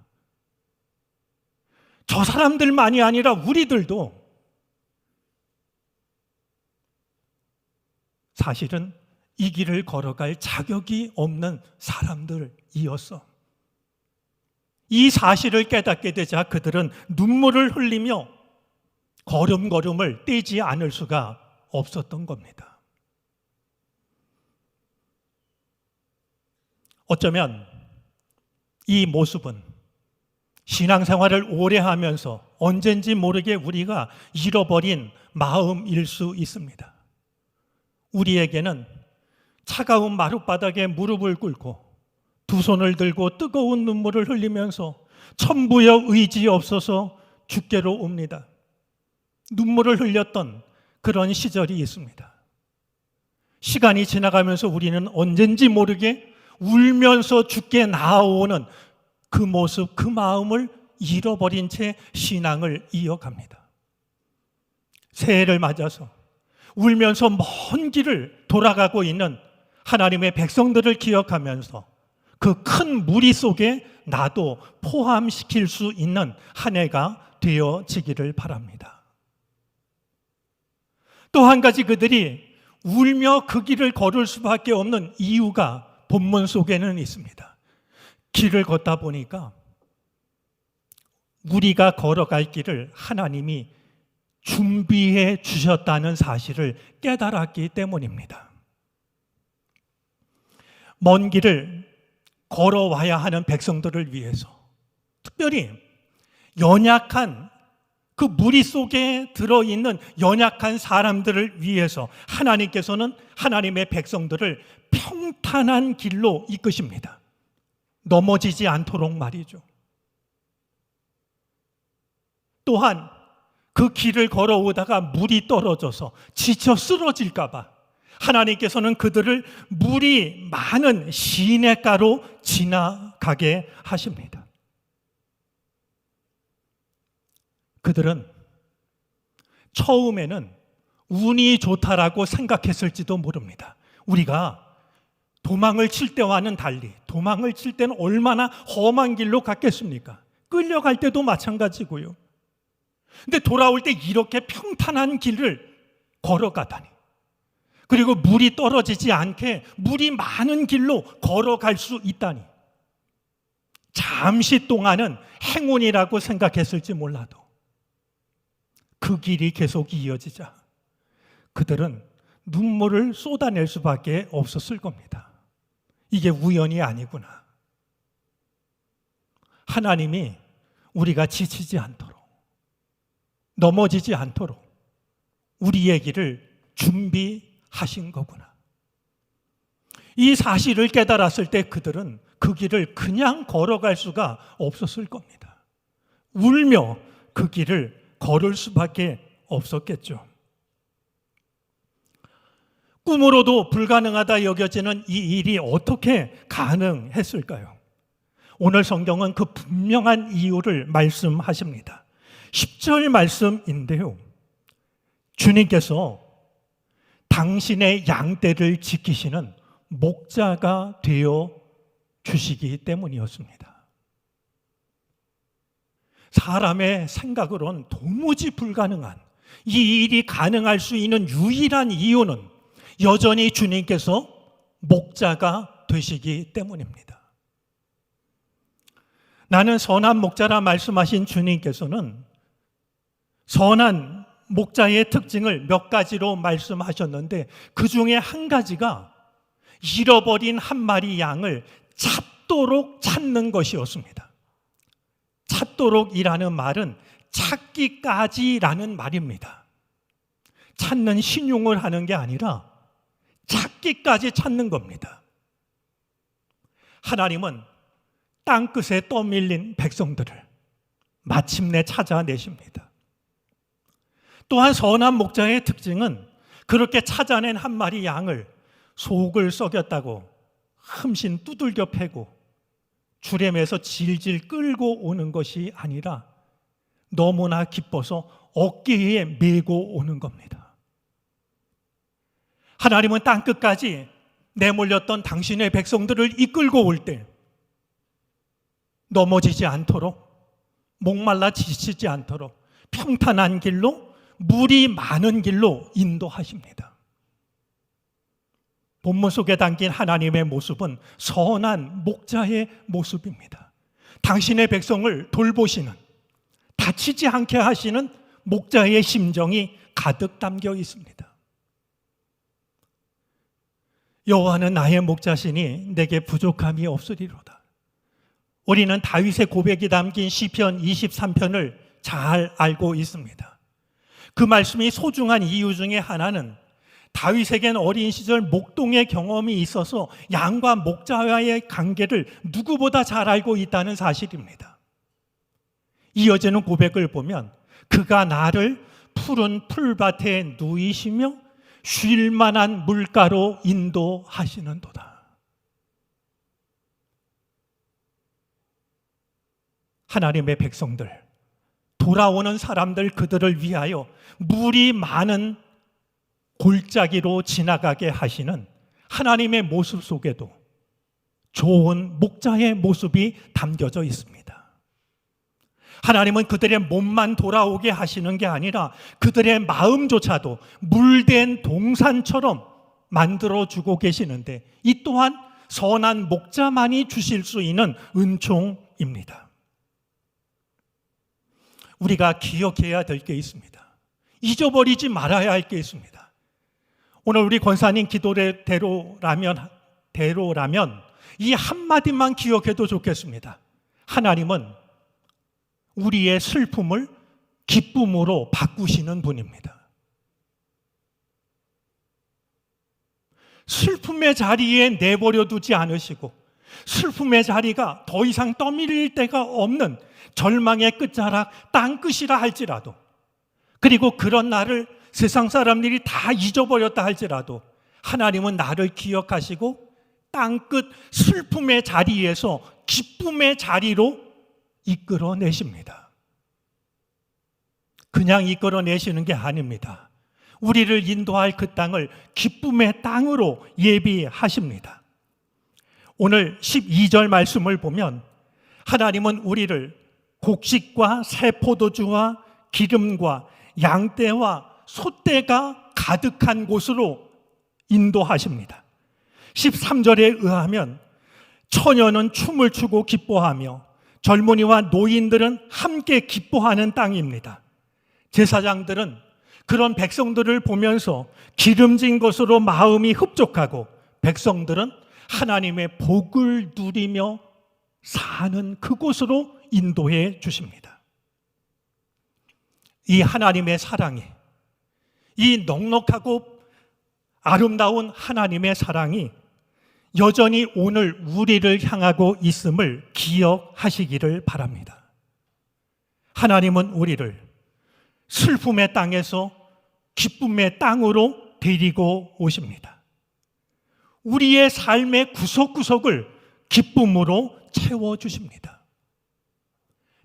저 사람들만이 아니라 우리들도 사실은 이 길을 걸어갈 자격이 없는 사람들이었어. 이 사실을 깨닫게 되자 그들은 눈물을 흘리며 걸음걸음을 떼지 않을 수가 없었던 겁니다. 어쩌면 이 모습은 신앙생활을 오래 하면서 언젠지 모르게 우리가 잃어버린 마음일 수 있습니다. 우리에게는 차가운 마룻바닥에 무릎을 꿇고 두 손을 들고 뜨거운 눈물을 흘리면서 천부여 의지 없어서 주께로 옵니다. 눈물을 흘렸던 그런 시절이 있습니다. 시간이 지나가면서 우리는 언젠지 모르게 울면서 주께 나아오는 그 모습, 그 마음을 잃어버린 채 신앙을 이어갑니다. 새해를 맞아서 울면서 먼 길을 돌아가고 있는 하나님의 백성들을 기억하면서 그 큰 무리 속에 나도 포함시킬 수 있는 한 해가 되어지기를 바랍니다. 또 한 가지 그들이 울며 그 길을 걸을 수밖에 없는 이유가 본문 속에는 있습니다. 길을 걷다 보니까 우리가 걸어갈 길을 하나님이 준비해 주셨다는 사실을 깨달았기 때문입니다. 먼 길을 걸어와야 하는 백성들을 위해서, 특별히 연약한 그 무리 속에 들어있는 연약한 사람들을 위해서 하나님께서는 하나님의 백성들을 평탄한 길로 이끄십니다. 넘어지지 않도록 말이죠. 또한 그 길을 걸어오다가 물이 떨어져서 지쳐 쓰러질까 봐 하나님께서는 그들을 물이 많은 시냇가로 지나가게 하십니다. 그들은 처음에는 운이 좋다라고 생각했을지도 모릅니다. 우리가 도망을 칠 때와는 달리 도망을 칠 때는 얼마나 험한 길로 갔겠습니까? 끌려갈 때도 마찬가지고요. 근데 돌아올 때 이렇게 평탄한 길을 걸어가다니, 그리고 물이 떨어지지 않게 물이 많은 길로 걸어갈 수 있다니, 잠시 동안은 행운이라고 생각했을지 몰라도 그 길이 계속 이어지자 그들은 눈물을 쏟아낼 수밖에 없었을 겁니다. 이게 우연이 아니구나. 하나님이 우리가 지치지 않도록, 넘어지지 않도록 우리의 길을 준비하신 거구나. 이 사실을 깨달았을 때 그들은 그 길을 그냥 걸어갈 수가 없었을 겁니다. 울며 그 길을 걸을 수밖에 없었겠죠. 꿈으로도 불가능하다 여겨지는 이 일이 어떻게 가능했을까요? 오늘 성경은 그 분명한 이유를 말씀하십니다. 10절 말씀인데요, 주님께서 당신의 양떼를 지키시는 목자가 되어 주시기 때문이었습니다. 사람의 생각으론 도무지 불가능한 이 일이 가능할 수 있는 유일한 이유는 여전히 주님께서 목자가 되시기 때문입니다. 나는 선한 목자라 말씀하신 주님께서는 선한 목자의 특징을 몇 가지로 말씀하셨는데, 그 중에 한 가지가 잃어버린 한 마리 양을 찾도록 찾는 것이었습니다. 찾도록이라는 말은 찾기까지라는 말입니다. 찾는 신용을 하는 게 아니라 찾기까지 찾는 겁니다. 하나님은 땅끝에 떠밀린 백성들을 마침내 찾아내십니다. 또한 선한 목자의 특징은 그렇게 찾아낸 한 마리 양을 속을 썩였다고 흠신 두들겨 패고 주рем에서 질질 끌고 오는 것이 아니라 너무나 기뻐서 어깨에 메고 오는 겁니다. 하나님은 땅끝까지 내몰렸던 당신의 백성들을 이끌고 올 때 넘어지지 않도록, 목말라 지치지 않도록 평탄한 길로, 물이 많은 길로 인도하십니다. 본문 속에 담긴 하나님의 모습은 선한 목자의 모습입니다. 당신의 백성을 돌보시는, 다치지 않게 하시는 목자의 심정이 가득 담겨 있습니다. 여호와는 나의 목자시니 내게 부족함이 없으리로다. 우리는 다윗의 고백이 담긴 시편 23편을 잘 알고 있습니다. 그 말씀이 소중한 이유 중에 하나는 다윗에겐 어린 시절 목동의 경험이 있어서 양과 목자와의 관계를 누구보다 잘 알고 있다는 사실입니다. 이어지는 고백을 보면 그가 나를 푸른 풀밭에 누이시며 쉴 만한 물가로 인도하시는도다. 하나님의 백성들, 돌아오는 사람들, 그들을 위하여 물이 많은 골짜기로 지나가게 하시는 하나님의 모습 속에도 좋은 목자의 모습이 담겨져 있습니다. 하나님은 그들의 몸만 돌아오게 하시는 게 아니라 그들의 마음조차도 물된 동산처럼 만들어주고 계시는데, 이 또한 선한 목자만이 주실 수 있는 은총입니다. 우리가 기억해야 될 게 있습니다. 잊어버리지 말아야 할 게 있습니다. 오늘 우리 권사님 기도대로라면 이 한마디만 기억해도 좋겠습니다. 하나님은 우리의 슬픔을 기쁨으로 바꾸시는 분입니다. 슬픔의 자리에 내버려 두지 않으시고 슬픔의 자리가 더 이상 떠밀릴 데가 없는 절망의 끝자락 땅끝이라 할지라도, 그리고 그런 나를 세상 사람들이 다 잊어버렸다 할지라도 하나님은 나를 기억하시고 땅끝 슬픔의 자리에서 기쁨의 자리로 이끌어내십니다. 그냥 이끌어내시는 게 아닙니다. 우리를 인도할 그 땅을 기쁨의 땅으로 예비하십니다. 오늘 12절 말씀을 보면 하나님은 우리를 곡식과 새 포도주와 기름과 양떼와 소떼가 가득한 곳으로 인도하십니다. 13절에 의하면 처녀는 춤을 추고 기뻐하며 젊은이와 노인들은 함께 기뻐하는 땅입니다. 제사장들은 그런 백성들을 보면서 기름진 것으로 마음이 흡족하고, 백성들은 하나님의 복을 누리며 사는 그곳으로 인도해 주십니다. 이 하나님의 사랑이, 이 넉넉하고 아름다운 하나님의 사랑이 여전히 오늘 우리를 향하고 있음을 기억하시기를 바랍니다. 하나님은 우리를 슬픔의 땅에서 기쁨의 땅으로 데리고 오십니다. 우리의 삶의 구석구석을 기쁨으로 채워주십니다.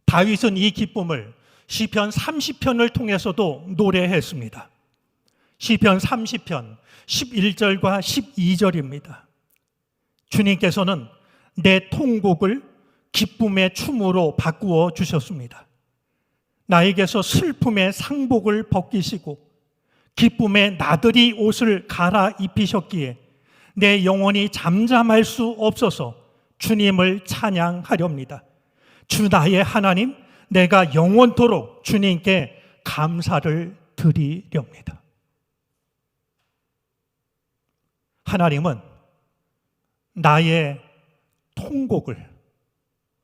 다윗은 이 기쁨을 시편 30편을 통해서도 노래했습니다. 시편 30편 11절과 12절입니다. 주님께서는 내 통곡을 기쁨의 춤으로 바꾸어 주셨습니다. 나에게서 슬픔의 상복을 벗기시고 기쁨의 나들이 옷을 갈아입히셨기에 내 영혼이 잠잠할 수 없어서 주님을 찬양하렵니다. 주 나의 하나님, 내가 영원토록 주님께 감사를 드리렵니다. 하나님은 나의 통곡을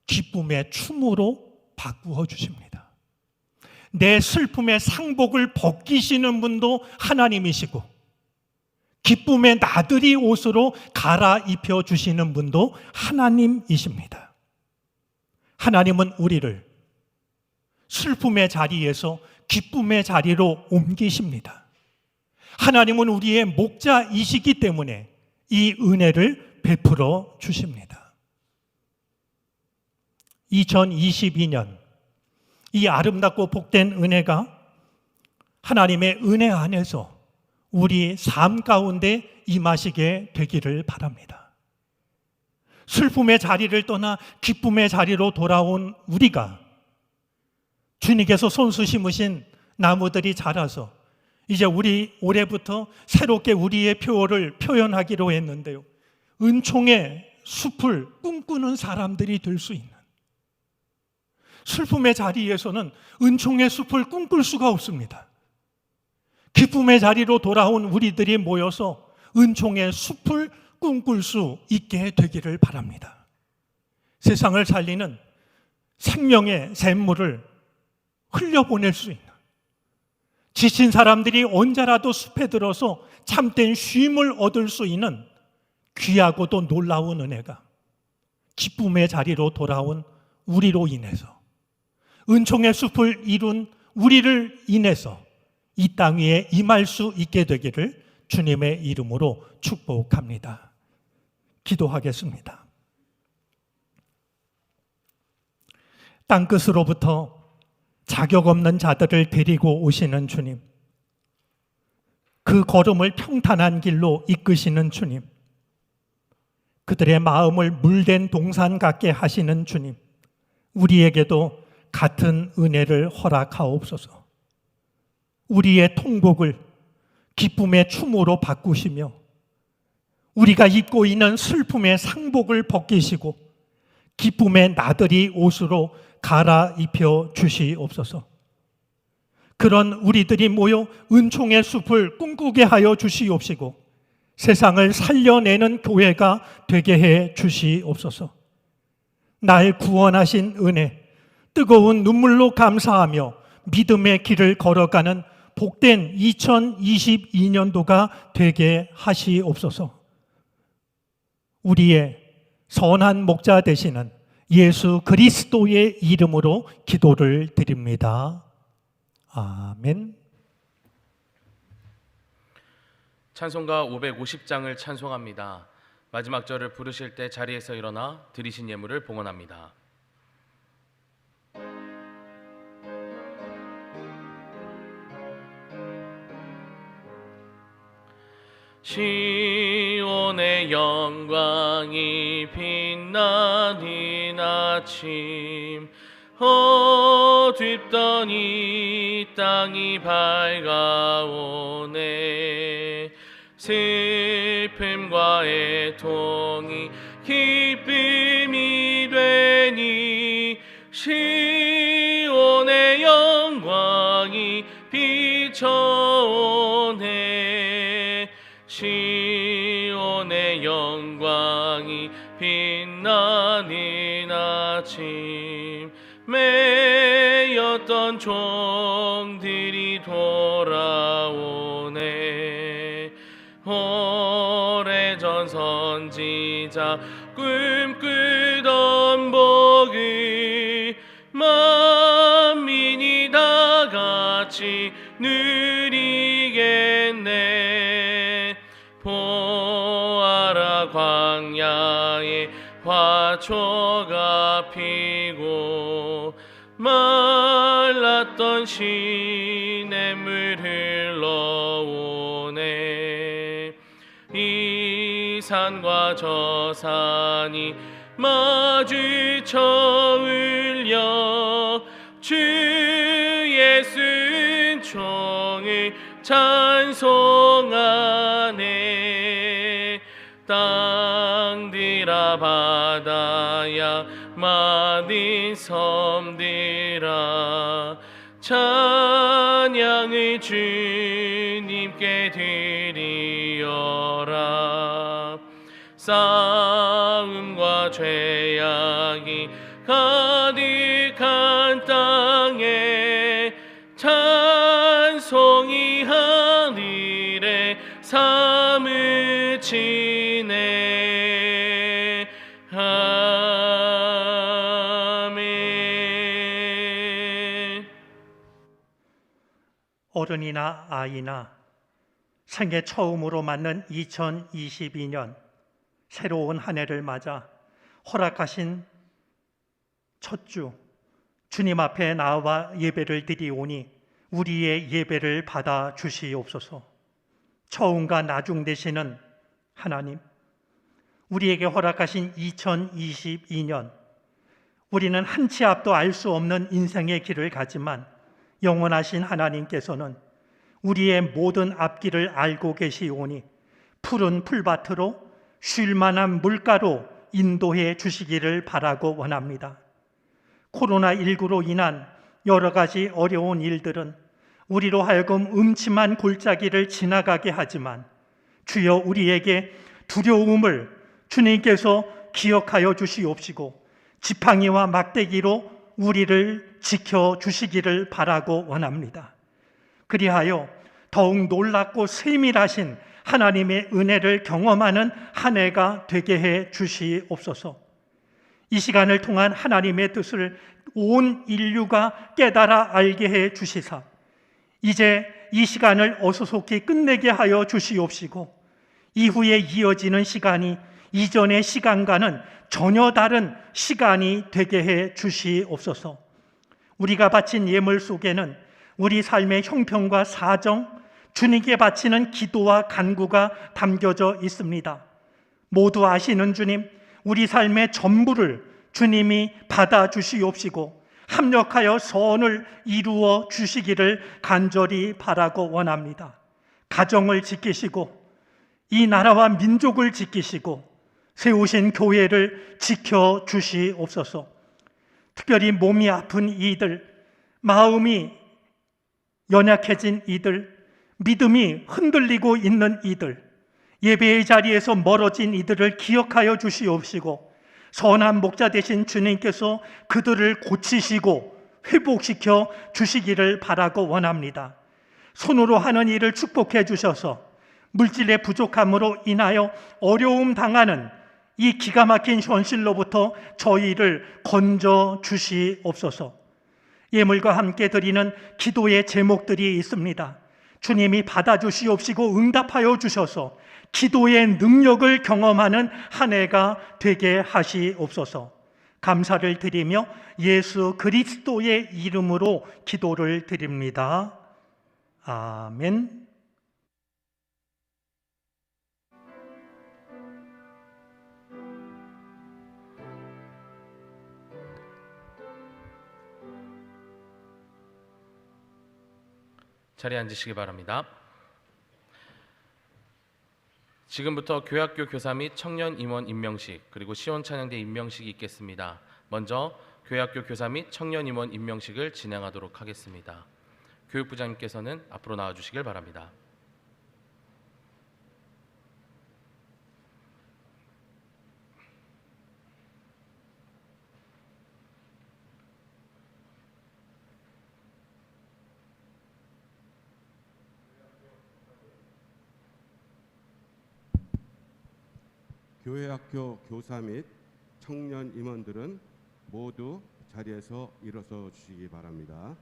기쁨의 춤으로 바꾸어 주십니다. 내 슬픔의 상복을 벗기시는 분도 하나님이시고 기쁨의 나들이 옷으로 갈아입혀 주시는 분도 하나님이십니다. 하나님은 우리를 슬픔의 자리에서 기쁨의 자리로 옮기십니다. 하나님은 우리의 목자이시기 때문에 이 은혜를 베풀어 주십니다. 2022년 이 아름답고 복된 은혜가 하나님의 은혜 안에서 우리 삶 가운데 임하시게 되기를 바랍니다. 슬픔의 자리를 떠나 기쁨의 자리로 돌아온 우리가 주님께서 손수 심으신 나무들이 자라서 이제 우리 올해부터 새롭게 우리의 표를 표현하기로 했는데요. 은총의 숲을 꿈꾸는 사람들이 될 수 있는, 슬픔의 자리에서는 은총의 숲을 꿈꿀 수가 없습니다. 기쁨의 자리로 돌아온 우리들이 모여서 은총의 숲을 꿈꿀 수 있게 되기를 바랍니다. 세상을 살리는 생명의 샘물을 흘려보낼 수 있는, 지친 사람들이 언제라도 숲에 들어서 참된 쉼을 얻을 수 있는 귀하고도 놀라운 은혜가 기쁨의 자리로 돌아온 우리로 인해서, 은총의 숲을 이룬 우리를 인해서 이 땅 위에 임할 수 있게 되기를 주님의 이름으로 축복합니다. 기도하겠습니다. 땅끝으로부터 자격 없는 자들을 데리고 오시는 주님, 그 걸음을 평탄한 길로 이끄시는 주님, 그들의 마음을 물된 동산 같게 하시는 주님, 우리에게도 같은 은혜를 허락하옵소서. 우리의 통곡을 기쁨의 춤으로 바꾸시며 우리가 입고 있는 슬픔의 상복을 벗기시고 기쁨의 나들이 옷으로 갈아입혀 주시옵소서. 그런 우리들이 모여 은총의 숲을 꿈꾸게 하여 주시옵시고 세상을 살려내는 교회가 되게 해 주시옵소서. 날 구원하신 은혜, 뜨거운 눈물로 감사하며 믿음의 길을 걸어가는 복된 2022년도가 되게 하시옵소서. 우리의 선한 목자 되시는 예수 그리스도의 이름으로 기도를 드립니다. 아멘. 찬송가 550장을 찬송합니다. 마지막 절을 부르실 때 자리에서 일어나 드리신 예물을 봉헌합니다. 시온의 영광이 빛나는 아침, 어둡던 이 땅이 밝아오네. 슬픔과 애통이 기쁨이 되니 시온의 영광이 비춰오네. 시온의 영광이 빛나는 아침, 매였던 종들이 돌아오네. 오래전 선지자 꿈꾸던 복을 만민이 다 같이 누리겠네. 보아라 광야에 화초가 피고 말랐던 시냇물 흘러오네. 이 산과 저 산이 마주쳐 울려 주의 은총을 찬송하네. 땅들아 바다야 많은 섬들아 찬양을 주님께 드리어라. 싸움과 죄악이 가득한 땅에 어른이나 아이나 생애 처음으로 맞는 2022년 새로운 한 해를 맞아 허락하신 첫 주 주님 앞에 나와 예배를 드리오니 우리의 예배를 받아 주시옵소서. 처음과 나중 되시는 하나님, 우리에게 허락하신 2022년, 우리는 한 치 앞도 알 수 없는 인생의 길을 가지만 영원하신 하나님께서는 우리의 모든 앞길을 알고 계시오니 푸른 풀밭으로 쉴 만한 물가로 인도해 주시기를 바라고 원합니다. 코로나19로 인한 여러 가지 어려운 일들은 우리로 하여금 음침한 골짜기를 지나가게 하지만 주여 우리에게 두려움을 주님께서 기억하여 주시옵시고 지팡이와 막대기로 우리를 지켜주시기를 바라고 원합니다. 그리하여 더욱 놀랍고 세밀하신 하나님의 은혜를 경험하는 한 해가 되게 해 주시옵소서. 이 시간을 통한 하나님의 뜻을 온 인류가 깨달아 알게 해 주시사 이제 이 시간을 어수속히 끝내게 하여 주시옵시고 이후에 이어지는 시간이 이전의 시간과는 전혀 다른 시간이 되게 해 주시옵소서. 우리가 바친 예물 속에는 우리 삶의 형편과 사정, 주님께 바치는 기도와 간구가 담겨져 있습니다. 모두 아시는 주님, 우리 삶의 전부를 주님이 받아주시옵시고 합력하여 선을 이루어 주시기를 간절히 바라고 원합니다. 가정을 지키시고 이 나라와 민족을 지키시고 세우신 교회를 지켜주시옵소서. 특별히 몸이 아픈 이들, 마음이 연약해진 이들, 믿음이 흔들리고 있는 이들, 예배의 자리에서 멀어진 이들을 기억하여 주시옵시고 선한 목자 되신 주님께서 그들을 고치시고 회복시켜 주시기를 바라고 원합니다. 손으로 하는 일을 축복해 주셔서 물질의 부족함으로 인하여 어려움 당하는 이 기가 막힌 현실로부터 저희를 건져 주시옵소서. 예물과 함께 드리는 기도의 제목들이 있습니다. 주님이 받아주시옵시고 응답하여 주셔서 기도의 능력을 경험하는 한 해가 되게 하시옵소서. 감사를 드리며 예수 그리스도의 이름으로 기도를 드립니다. 아멘. 자리에 앉으시기 바랍니다. 지금부터 교학교 교사 및 청년 임원 임명식 그리고 시원찬양대 임명식이 있겠습니다. 먼저 교학교 교사 및 청년 임원 임명식을 진행하도록 하겠습니다. 교육부장님께서는 앞으로 나와주시길 바랍니다. 교회학교 교사 및 청년 임원들은 모두 자리에서 일어서 주시기 바랍니다.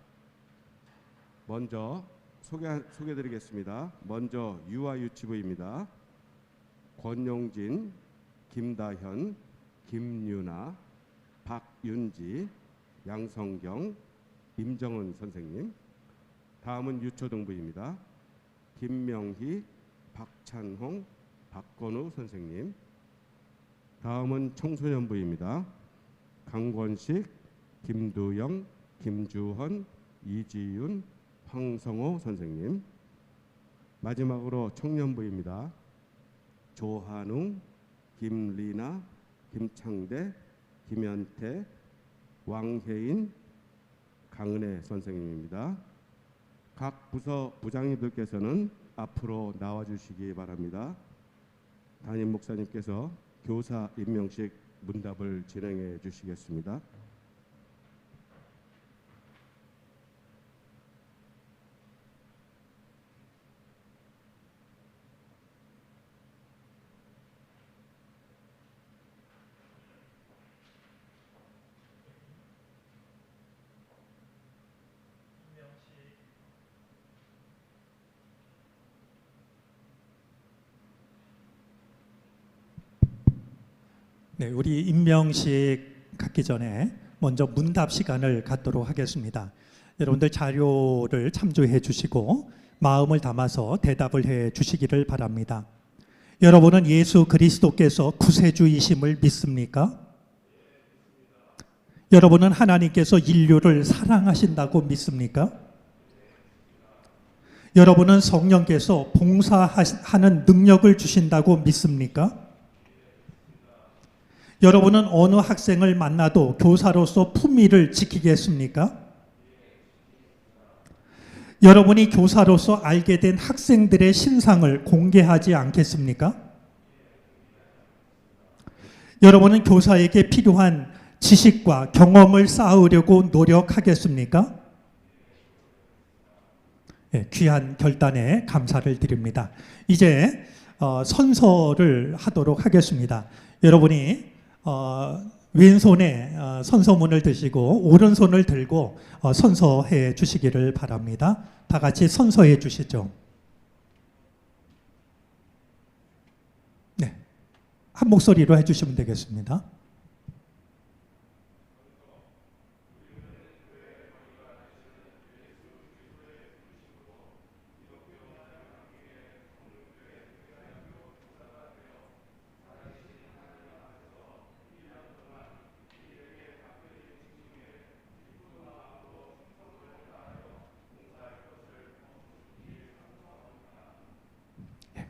먼저 소개드리겠습니다. 먼저 유아유치부입니다. 권용진, 김다현, 김유나, 박윤지, 양성경, 임정은 선생님. 다음은 유초등부입니다. 김명희, 박찬홍, 박건우 선생님. 다음은 청소년부입니다. 강권식, 김두영, 김주헌, 이지윤, 황성호 선생님. 마지막으로 청년부입니다. 조한웅, 김리나, 김창대, 김현태, 왕혜인, 강은혜 선생님입니다. 각 부서 부장님들께서는 앞으로 나와주시기 바랍니다. 담임 목사님께서 교사 임명식 문답을 진행해 주시겠습니다. 네, 우리 임명식 갖기 전에 먼저 문답 시간을 갖도록 하겠습니다. 여러분들 자료를 참조해 주시고 마음을 담아서 대답을 해 주시기를 바랍니다. 여러분은 예수 그리스도께서 구세주이심을 믿습니까? 여러분은 하나님께서 인류를 사랑하신다고 믿습니까? 여러분은 성령께서 봉사하는 능력을 주신다고 믿습니까? 여러분은 어느 학생을 만나도 교사로서 품위를 지키겠습니까? 여러분이 교사로서 알게 된 학생들의 신상을 공개하지 않겠습니까? 여러분은 교사에게 필요한 지식과 경험을 쌓으려고 노력하겠습니까? 네, 귀한 결단에 감사를 드립니다. 이제 선서를 하도록 하겠습니다. 여러분이 왼손에 선서문을 드시고 오른손을 들고 선서해 주시기를 바랍니다. 다 같이 선서해 주시죠. 네, 한 목소리로 해주시면 되겠습니다.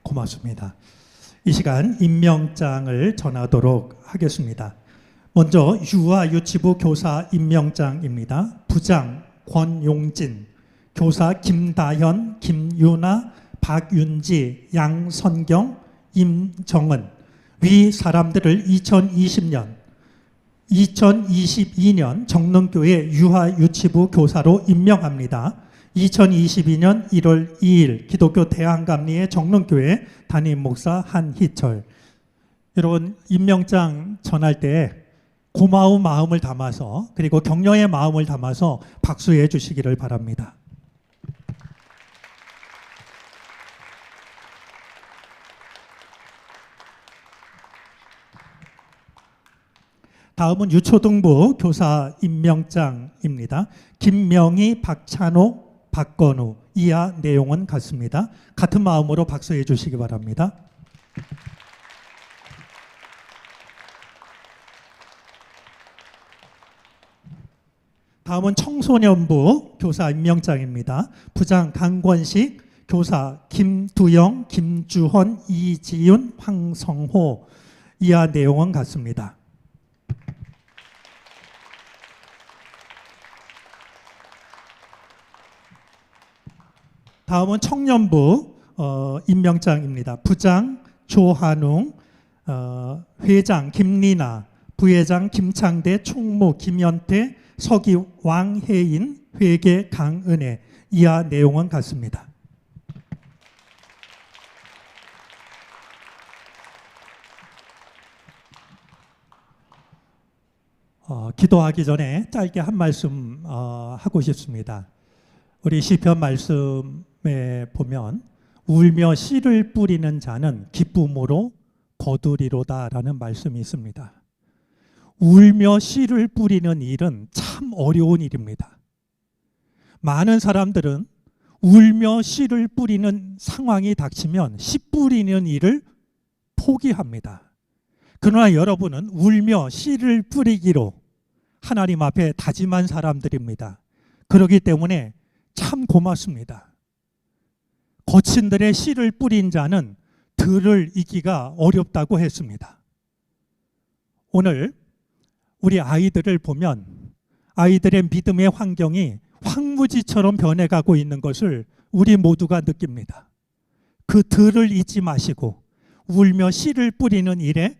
고맙습니다. 이 시간 임명장을 전하도록 하겠습니다. 먼저 유아 유치부 교사 임명장입니다. 부장 권용진, 교사 김다현, 김유나, 박윤지, 양선경, 임정은 위 사람들을 2020년, 2022년 정릉교회 유아 유치부 교사로 임명합니다. 2022년 1월 2일 기독교 대한감리의 정릉교회 담임 목사 한희철. 여러분 임명장 전할 때 고마운 마음을 담아서 그리고 격려의 마음을 담아서 박수해 주시기를 바랍니다. 다음은 유초등부 교사 임명장입니다. 김명희, 박찬호, 박건우, 이하 내용은 같습니다. 같은 마음으로 박수해 주시기 바랍니다. 다음은 청소년부 교사 임명장입니다. 부장 강권식, 교사 김두영, 김주헌, 이지윤, 황성호, 이하 내용은 같습니다. 다음은 청년부 임명장입니다. 부장 조한웅, 회장 김리나, 부회장 김창대, 총무 김연태, 서기 왕혜인, 회계 강은혜, 이하 내용은 같습니다. 기도하기 전에 짧게 한 말씀 하고 싶습니다. 우리 시편 말씀에 보면 울며 씨를 뿌리는 자는 기쁨으로 거두리로다라는 말씀이 있습니다. 울며 씨를 뿌리는 일은 참 어려운 일입니다. 많은 사람들은 울며 씨를 뿌리는 상황이 닥치면 씨 뿌리는 일을 포기합니다. 그러나 여러분은 울며 씨를 뿌리기로 하나님 앞에 다짐한 사람들입니다. 그렇기 때문에 참 고맙습니다. 거친들의 씨를 뿌린 자는 들을 잇기가 어렵다고 했습니다. 오늘 우리 아이들을 보면 아이들의 믿음의 환경이 황무지처럼 변해가고 있는 것을 우리 모두가 느낍니다. 그 들을 잊지 마시고 울며 씨를 뿌리는 일에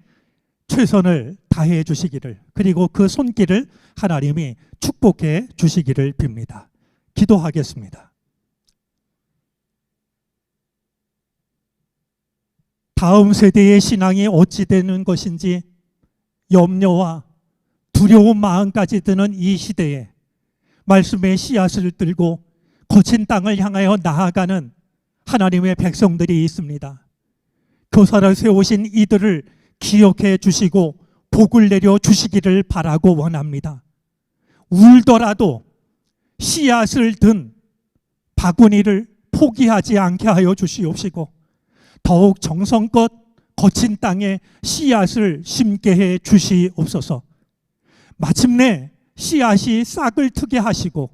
최선을 다해 주시기를, 그리고 그 손길을 하나님이 축복해 주시기를 빕니다. 기도하겠습니다. 다음 세대의 신앙이 어찌 되는 것인지 염려와 두려운 마음까지 드는 이 시대에 말씀의 씨앗을 들고 거친 땅을 향하여 나아가는 하나님의 백성들이 있습니다. 교사를 세우신 이들을 기억해 주시고 복을 내려 주시기를 바라고 원합니다. 울더라도 씨앗을 든 바구니를 포기하지 않게 하여 주시옵시고 더욱 정성껏 거친 땅에 씨앗을 심게 해 주시옵소서. 마침내 씨앗이 싹을 트게 하시고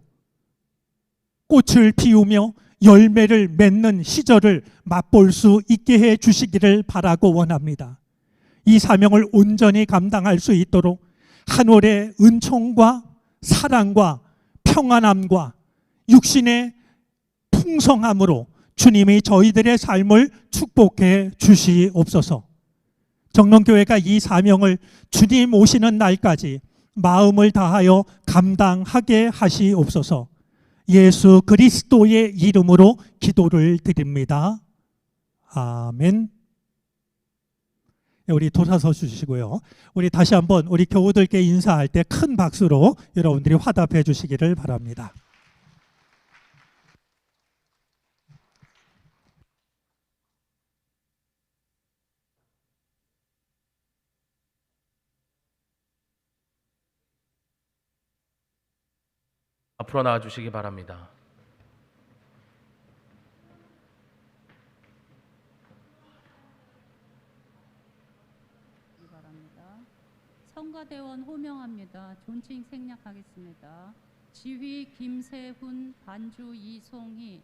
꽃을 피우며 열매를 맺는 시절을 맛볼 수 있게 해 주시기를 바라고 원합니다. 이 사명을 온전히 감당할 수 있도록 하늘의 은총과 사랑과 평안함과 육신의 풍성함으로 주님이 저희들의 삶을 축복해 주시옵소서. 정론교회가 이 사명을 주님 오시는 날까지 마음을 다하여 감당하게 하시옵소서. 예수 그리스도의 이름으로 기도를 드립니다. 아멘. 우리 돌아서 주시고요. 우리 다시 한번 우리 교우들께 인사할 때 큰 박수로 여러분들이 화답해 주시기를 바랍니다. 앞으로 나와 주시기 바랍니다. 성가대원 호명합니다. 존칭 생략하겠습니다. 지휘 김세훈, 반주 이송희,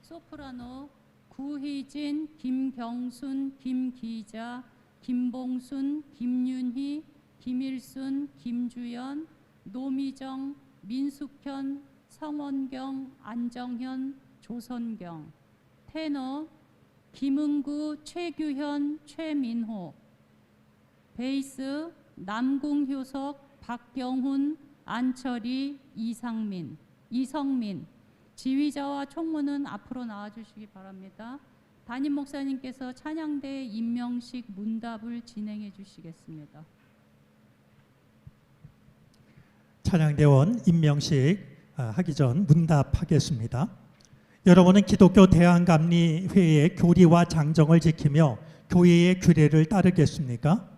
소프라노 구희진, 김경순, 김기자, 김봉순, 김윤희, 김일순, 김주연, 노미정, 민숙현, 성원경, 안정현, 조선경. 테너 김은구, 최규현, 최민호. 베이스 남궁효석, 박경훈, 안철희, 이성민. 지휘자와 총무는 앞으로 나와주시기 바랍니다. 담임 목사님께서 찬양대 임명식 문답을 진행해 주시겠습니다. 찬양대원 임명식 하기 전 문답하겠습니다. 여러분은 기독교 대한감리회의 교리와 장정을 지키며 교회의 규례를 따르겠습니까?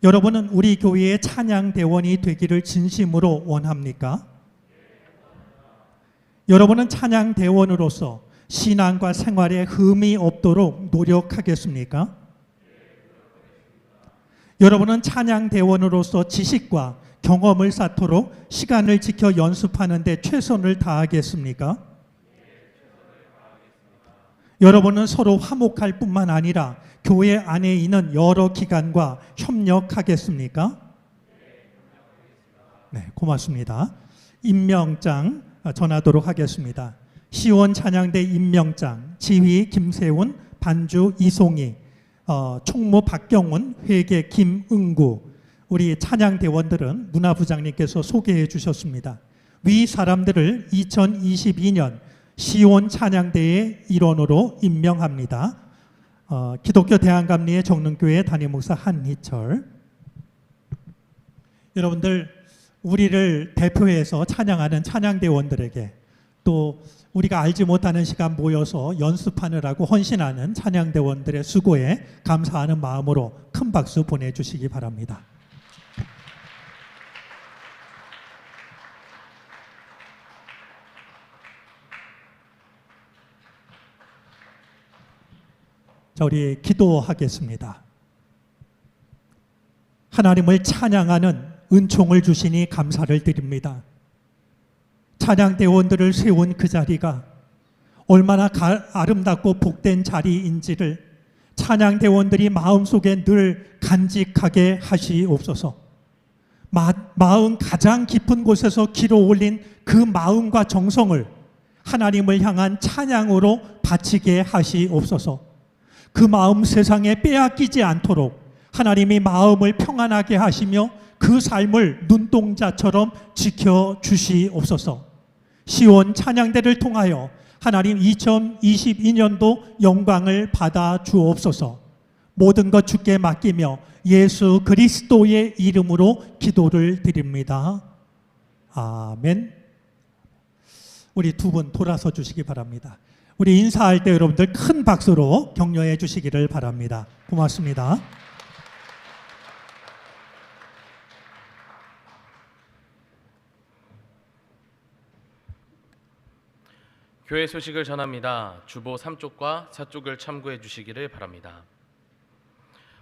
여러분은 우리 교회의 찬양대원이 되기를 진심으로 원합니까? 여러분은 찬양대원으로서 신앙과 생활에 흠이 없도록 노력하겠습니까? 여러분은 찬양대원으로서 지식과 경험을 쌓도록 시간을 지켜 연습하는 데 최선을 다하겠습니까? 여러분은 서로 화목할 뿐만 아니라 교회 안에 있는 여러 기관과 협력하겠습니까? 네, 고맙습니다. 임명장 전하도록 하겠습니다. 시원 찬양대 임명장, 지휘 김세훈, 반주 이송희, 총무 박경훈, 회계 김은구. 우리 찬양대원들은 문화부장님께서 소개해 주셨습니다. 위 사람들을 2022년 시온 찬양대의 일원으로 임명합니다. 기독교 대한감리회 정릉교회 담임목사 한희철. 여러분들, 우리를 대표해서 찬양하는 찬양대원들에게, 또 우리가 알지 못하는 시간 모여서 연습하느라고 헌신하는 찬양대원들의 수고에 감사하는 마음으로 큰 박수 보내주시기 바랍니다. 자, 우리 기도하겠습니다. 하나님을 찬양하는 은총을 주시니 감사를 드립니다. 찬양대원들을 세운 그 자리가 얼마나 아름답고 복된 자리인지를 찬양대원들이 마음속에 늘 간직하게 하시옵소서. 마음 가장 깊은 곳에서 길어 올린 그 마음과 정성을 하나님을 향한 찬양으로 바치게 하시옵소서. 그 마음 세상에 빼앗기지 않도록 하나님이 마음을 평안하게 하시며 그 삶을 눈동자처럼 지켜주시옵소서. 시온 찬양대를 통하여 하나님 2022년도 영광을 받아 주옵소서. 모든 것 주께 맡기며 예수 그리스도의 이름으로 기도를 드립니다. 아멘. 우리 두 분 돌아서 주시기 바랍니다. 우리 인사할 때 여러분들 큰 박수로 격려해 주시기를 바랍니다. 고맙습니다. 교회 소식을 전합니다. 주보 3쪽과 4쪽을 참고해 주시기를 바랍니다.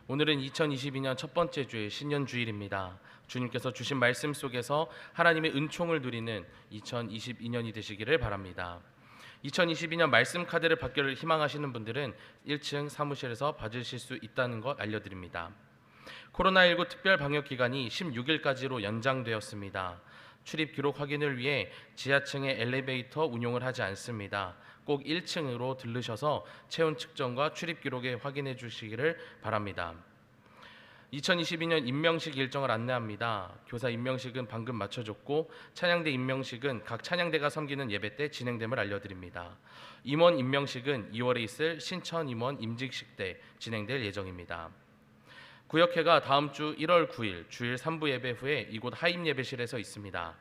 오늘은 2022년 첫 번째 주일 신년 주일입니다. 주님께서 주신 말씀 속에서 하나님의 은총을 누리는 2022년이 되시기를 바랍니다. 2022년 말씀 카드를 받기를 희망하시는 분들은 1층 사무실에서 받으실 수 있다는 것 알려드립니다. 코로나19 특별 방역 기간이 16일까지로 연장되었습니다. 출입 기록 확인을 위해 지하층에 엘리베이터 운용을 하지 않습니다. 꼭 1층으로 들르셔서 체온 측정과 출입 기록에 확인해 주시기를 바랍니다. 2022년 임명식 일정을 안내합니다. 교사 임명식은 방금 마쳐졌고 찬양대 임명식은 각 찬양대가 섬기는 예배 때 진행됨을 알려드립니다. 임원 임명식은 2월에 있을 신천 임원 임직식 때 진행될 예정입니다. 구역회가 다음 주 1월 9일 주일 3부 예배 후에 이곳 하임 예배실에서 있습니다.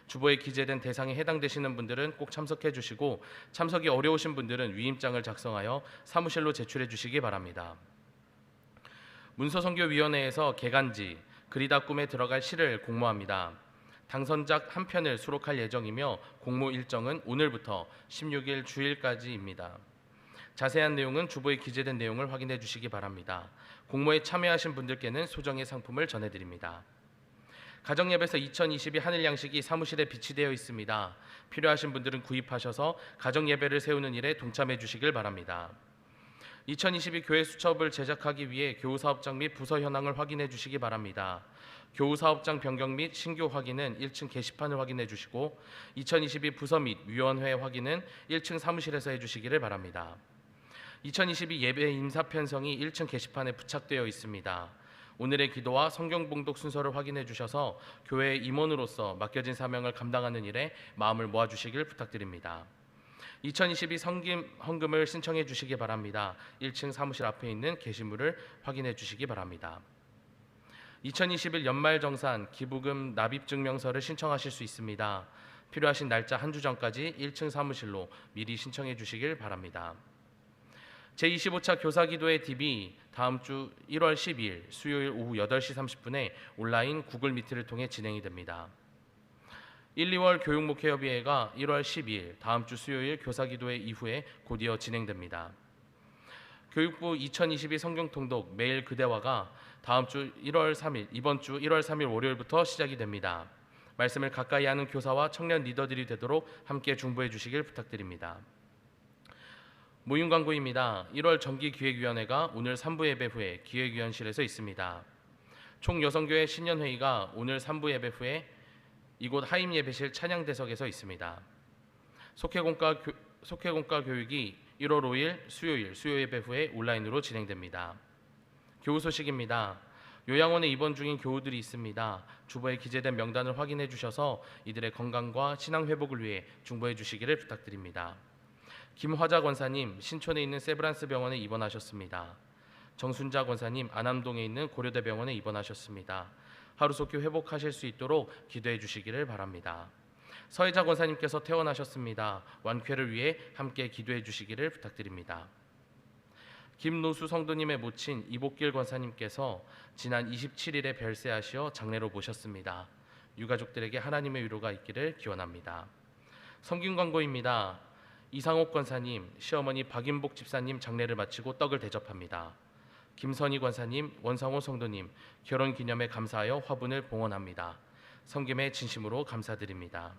주보에 기재된 대상에 해당되시는 분들은 꼭 참석해 주시고 참석이 어려우신 분들은 위임장을 작성하여 사무실로 제출해 주시기 바랍니다. 문서선교위원회에서 개간지 그리다 꿈에 들어갈 시를 공모합니다. 당선작 한 편을 수록할 예정이며 공모 일정은 오늘부터 16일 주일까지입니다. 자세한 내용은 주보에 기재된 내용을 확인해 주시기 바랍니다. 공모에 참여하신 분들께는 소정의 상품을 전해드립니다. 가정예배서 2022 하늘양식이 사무실에 비치되어 있습니다. 필요하신 분들은 구입하셔서 가정예배를 세우는 일에 동참해 주시길 바랍니다. 2022 교회 수첩을 제작하기 위해 교우사업장 및 부서 현황을 확인해 주시기 바랍니다. 교우사업장 변경 및 신규 확인은 1층 게시판을 확인해 주시고 2022 부서 및 위원회 확인은 1층 사무실에서 해주시기를 바랍니다. 2022 예배 임사 편성이 1층 게시판에 부착되어 있습니다. 오늘의 기도와 성경 봉독 순서를 확인해 주셔서 교회의 임원으로서 맡겨진 사명을 감당하는 일에 마음을 모아 주시길 부탁드립니다. 2022 성김 헌금을 신청해 주시기 바랍니다. 1층 사무실 앞에 있는 게시물을 확인해 주시기 바랍니다. 2021 연말정산 기부금 납입증명서를 신청하실 수 있습니다. 필요하신 날짜 한 주 전까지 1층 사무실로 미리 신청해 주시길 바랍니다. 제25차 교사기도회 DB 다음 주 1월 12일 수요일 오후 8시 30분에 온라인 구글 미트를 통해 진행이 됩니다. 1, 2월 교육목회협의회가 1월 12일 다음 주 수요일 교사기도회 이후에 곧이어 진행됩니다. 교육부 2022 성경통독 매일 그대화가 다음 주 1월 3일 이번 주 1월 3일 월요일부터 시작이 됩니다. 말씀을 가까이 하는 교사와 청년 리더들이 되도록 함께 중보해 주시길 부탁드립니다. 모임 광고입니다. 1월 정기기획위원회가 오늘 3부 예배 후에 기획위원실에서 있습니다. 총여성교회 신년회의가 오늘 3부 예배 후에 이곳 하임 예배실 찬양대석에서 있습니다. 속회공과 교육이 1월 5일 수요일 수요 예배 후에 온라인으로 진행됩니다. 교우 소식입니다. 요양원에 입원 중인 교우들이 있습니다. 주보에 기재된 명단을 확인해 주셔서 이들의 건강과 신앙 회복을 위해 중보해 주시기를 부탁드립니다. 김화자 권사님 신촌에 있는 세브란스 병원에 입원하셨습니다. 정순자 권사님 안암동에 있는 고려대병원에 입원하셨습니다. 하루속히 회복하실 수 있도록 기도해 주시기를 바랍니다. 서혜자 권사님께서 퇴원하셨습니다. 완쾌를 위해 함께 기도해 주시기를 부탁드립니다. 김노수 성도님의 모친 이복길 권사님께서 지난 27일에 별세하시어 장례로 모셨습니다. 유가족들에게 하나님의 위로가 있기를 기원합니다. 성김 광고입니다. 이상옥 권사님, 시어머니 박인복 집사님 장례를 마치고 떡을 대접합니다. 김선희 권사님, 원상호 성도님 결혼 기념에 감사하여 화분을 봉헌합니다. 성김에 진심으로 감사드립니다.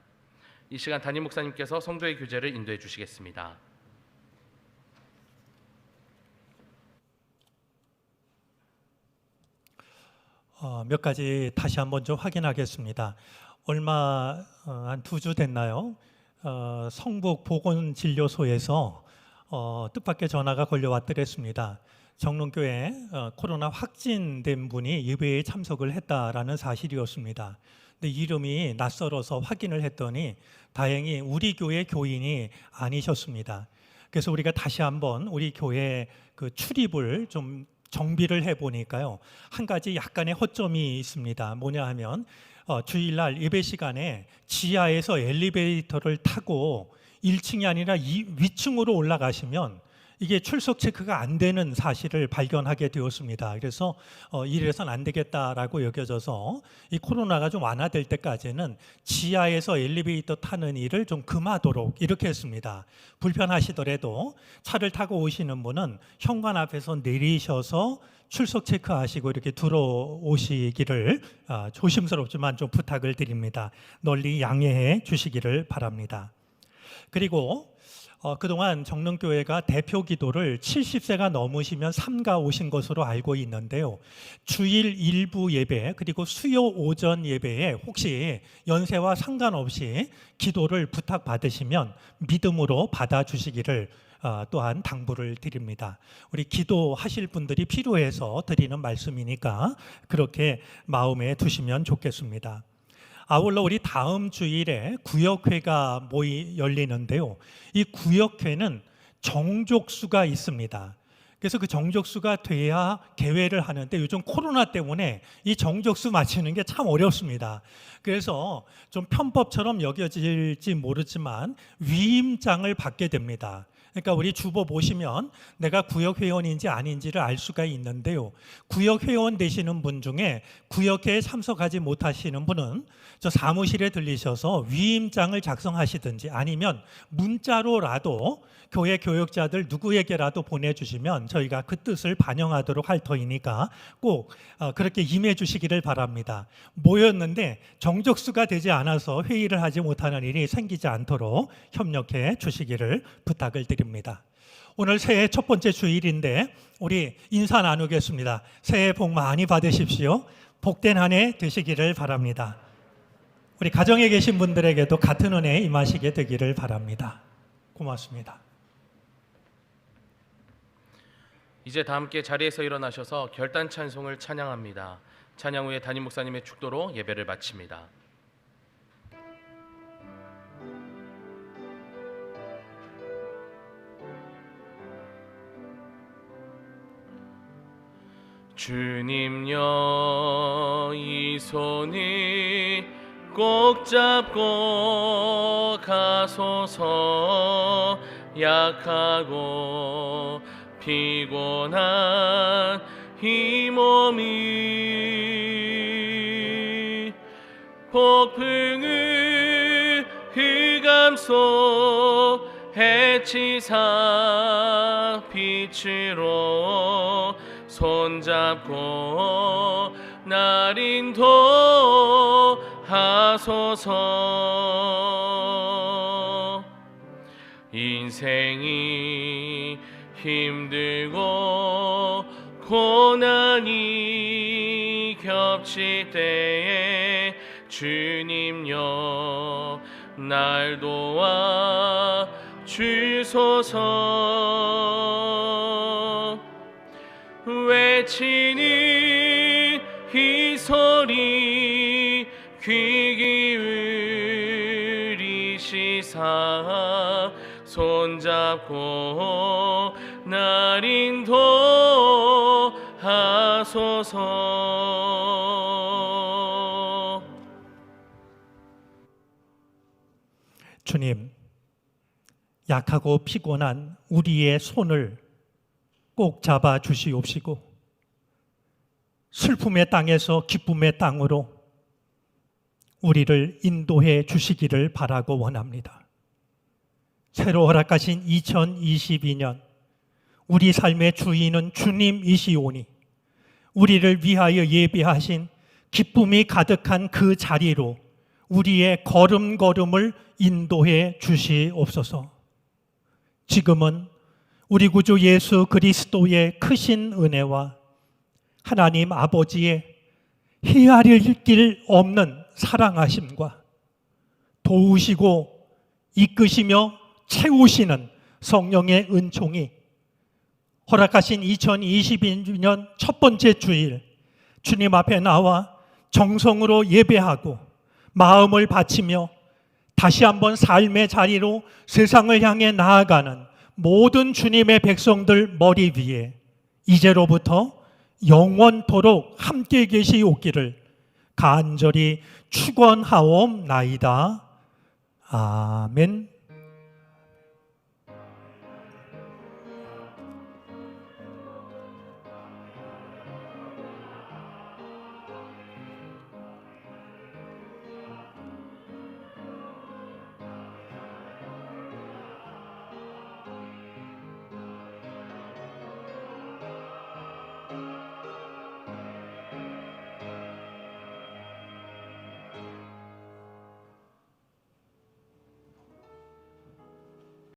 이 시간 담임 목사님께서 성도의 교제를 인도해 주시겠습니다. 몇 가지 다시 한번 좀 확인하겠습니다. 얼마 한 2주 됐나요? 성북 보건진료소에서 뜻밖의 전화가 걸려왔더랬습니다. 정론교회 코로나 확진된 분이 예배에 참석을 했다라는 사실이었습니다. 근데 이름이 낯설어서 확인을 했더니 다행히 우리 교회 교인이 아니셨습니다. 그래서 우리가 다시 한번 우리 교회 그 출입을 좀 정비를 해보니까요, 한 가지 약간의 허점이 있습니다. 뭐냐 하면 주일날 예배 시간에 지하에서 엘리베이터를 타고 1층이 아니라 위층으로 올라가시면 이게 출석 체크가 안 되는 사실을 발견하게 되었습니다. 그래서 이래서는 안 되겠다라고 여겨져서 이 코로나가 좀 완화될 때까지는 지하에서 엘리베이터 타는 일을 좀 금하도록 이렇게 했습니다. 불편하시더라도 차를 타고 오시는 분은 현관 앞에서 내리셔서 출석 체크하시고 이렇게 들어오시기를 조심스럽지만 좀 부탁을 드립니다. 널리 양해해 주시기를 바랍니다. 그리고 그동안 정릉교회가 대표 기도를 70세가 넘으시면 삼가 오신 것으로 알고 있는데요. 주일 일부 예배 그리고 수요 오전 예배에 혹시 연세와 상관없이 기도를 부탁받으시면 믿음으로 받아주시기를 또한 당부를 드립니다. 우리 기도하실 분들이 필요해서 드리는 말씀이니까 그렇게 마음에 두시면 좋겠습니다. 아울러 우리 다음 주일에 구역회가 열리는데요. 이 구역회는 정족수가 있습니다. 그래서 그 정족수가 돼야 개회를 하는데 요즘 코로나 때문에 이 정족수 맞추는 게 참 어렵습니다. 그래서 좀 편법처럼 여겨질지 모르지만 위임장을 받게 됩니다. 그러니까 우리 주보 보시면 내가 구역회원인지 아닌지를 알 수가 있는데요. 구역회원 되시는 분 중에 구역회에 참석하지 못하시는 분은 저 사무실에 들리셔서 위임장을 작성하시든지 아니면 문자로라도 교회 교역자들 누구에게라도 보내주시면 저희가 그 뜻을 반영하도록 할 터이니까 꼭 그렇게 임해 주시기를 바랍니다. 모였는데 정족수가 되지 않아서 회의를 하지 못하는 일이 생기지 않도록 협력해 주시기를 부탁을 드립니다. 오늘 새해 첫 번째 주일인데 우리 인사 나누겠습니다. 새해 복 많이 받으십시오. 복된 한 해 되시기를 바랍니다. 우리 가정에 계신 분들에게도 같은 은혜 임하시게 되기를 바랍니다. 고맙습니다. 이제 다 함께 자리에서 일어나셔서 결단 찬송을 찬양합니다. 찬양 후에 담임 목사님의 축도로 예배를 마칩니다. 주님여 이 손이 꼭 잡고 가소서. 약하고 피곤한 이 몸이 폭풍의 흑암 속 해치사 빛으로 손잡고 날 인도하소서. 인생이 힘들고 고난이 겹칠 때에 주님여 날 도와 주소서. 외치는 이 소리 귀 기울이시사 손잡고 날 인도하소서. 주님, 약하고 피곤한 우리의 손을 꼭 잡아 주시옵시고 슬픔의 땅에서 기쁨의 땅으로 우리를 인도해 주시기를 바라고 원합니다. 새로 허락하신 2022년 우리 삶의 주인은 주님이시오니 우리를 위하여 예비하신 기쁨이 가득한 그 자리로 우리의 걸음걸음을 인도해 주시옵소서. 지금은 우리 구주 예수 그리스도의 크신 은혜와 하나님 아버지의 헤아릴 길 없는 사랑하심과 도우시고 이끄시며 채우시는 성령의 은총이 허락하신 2022년 첫 번째 주일 주님 앞에 나와 정성으로 예배하고 마음을 바치며 다시 한번 삶의 자리로 세상을 향해 나아가는 모든 주님의 백성들 머리 위에 이제로부터 영원토록 함께 계시옵기를 간절히 축원하옵나이다. 아멘.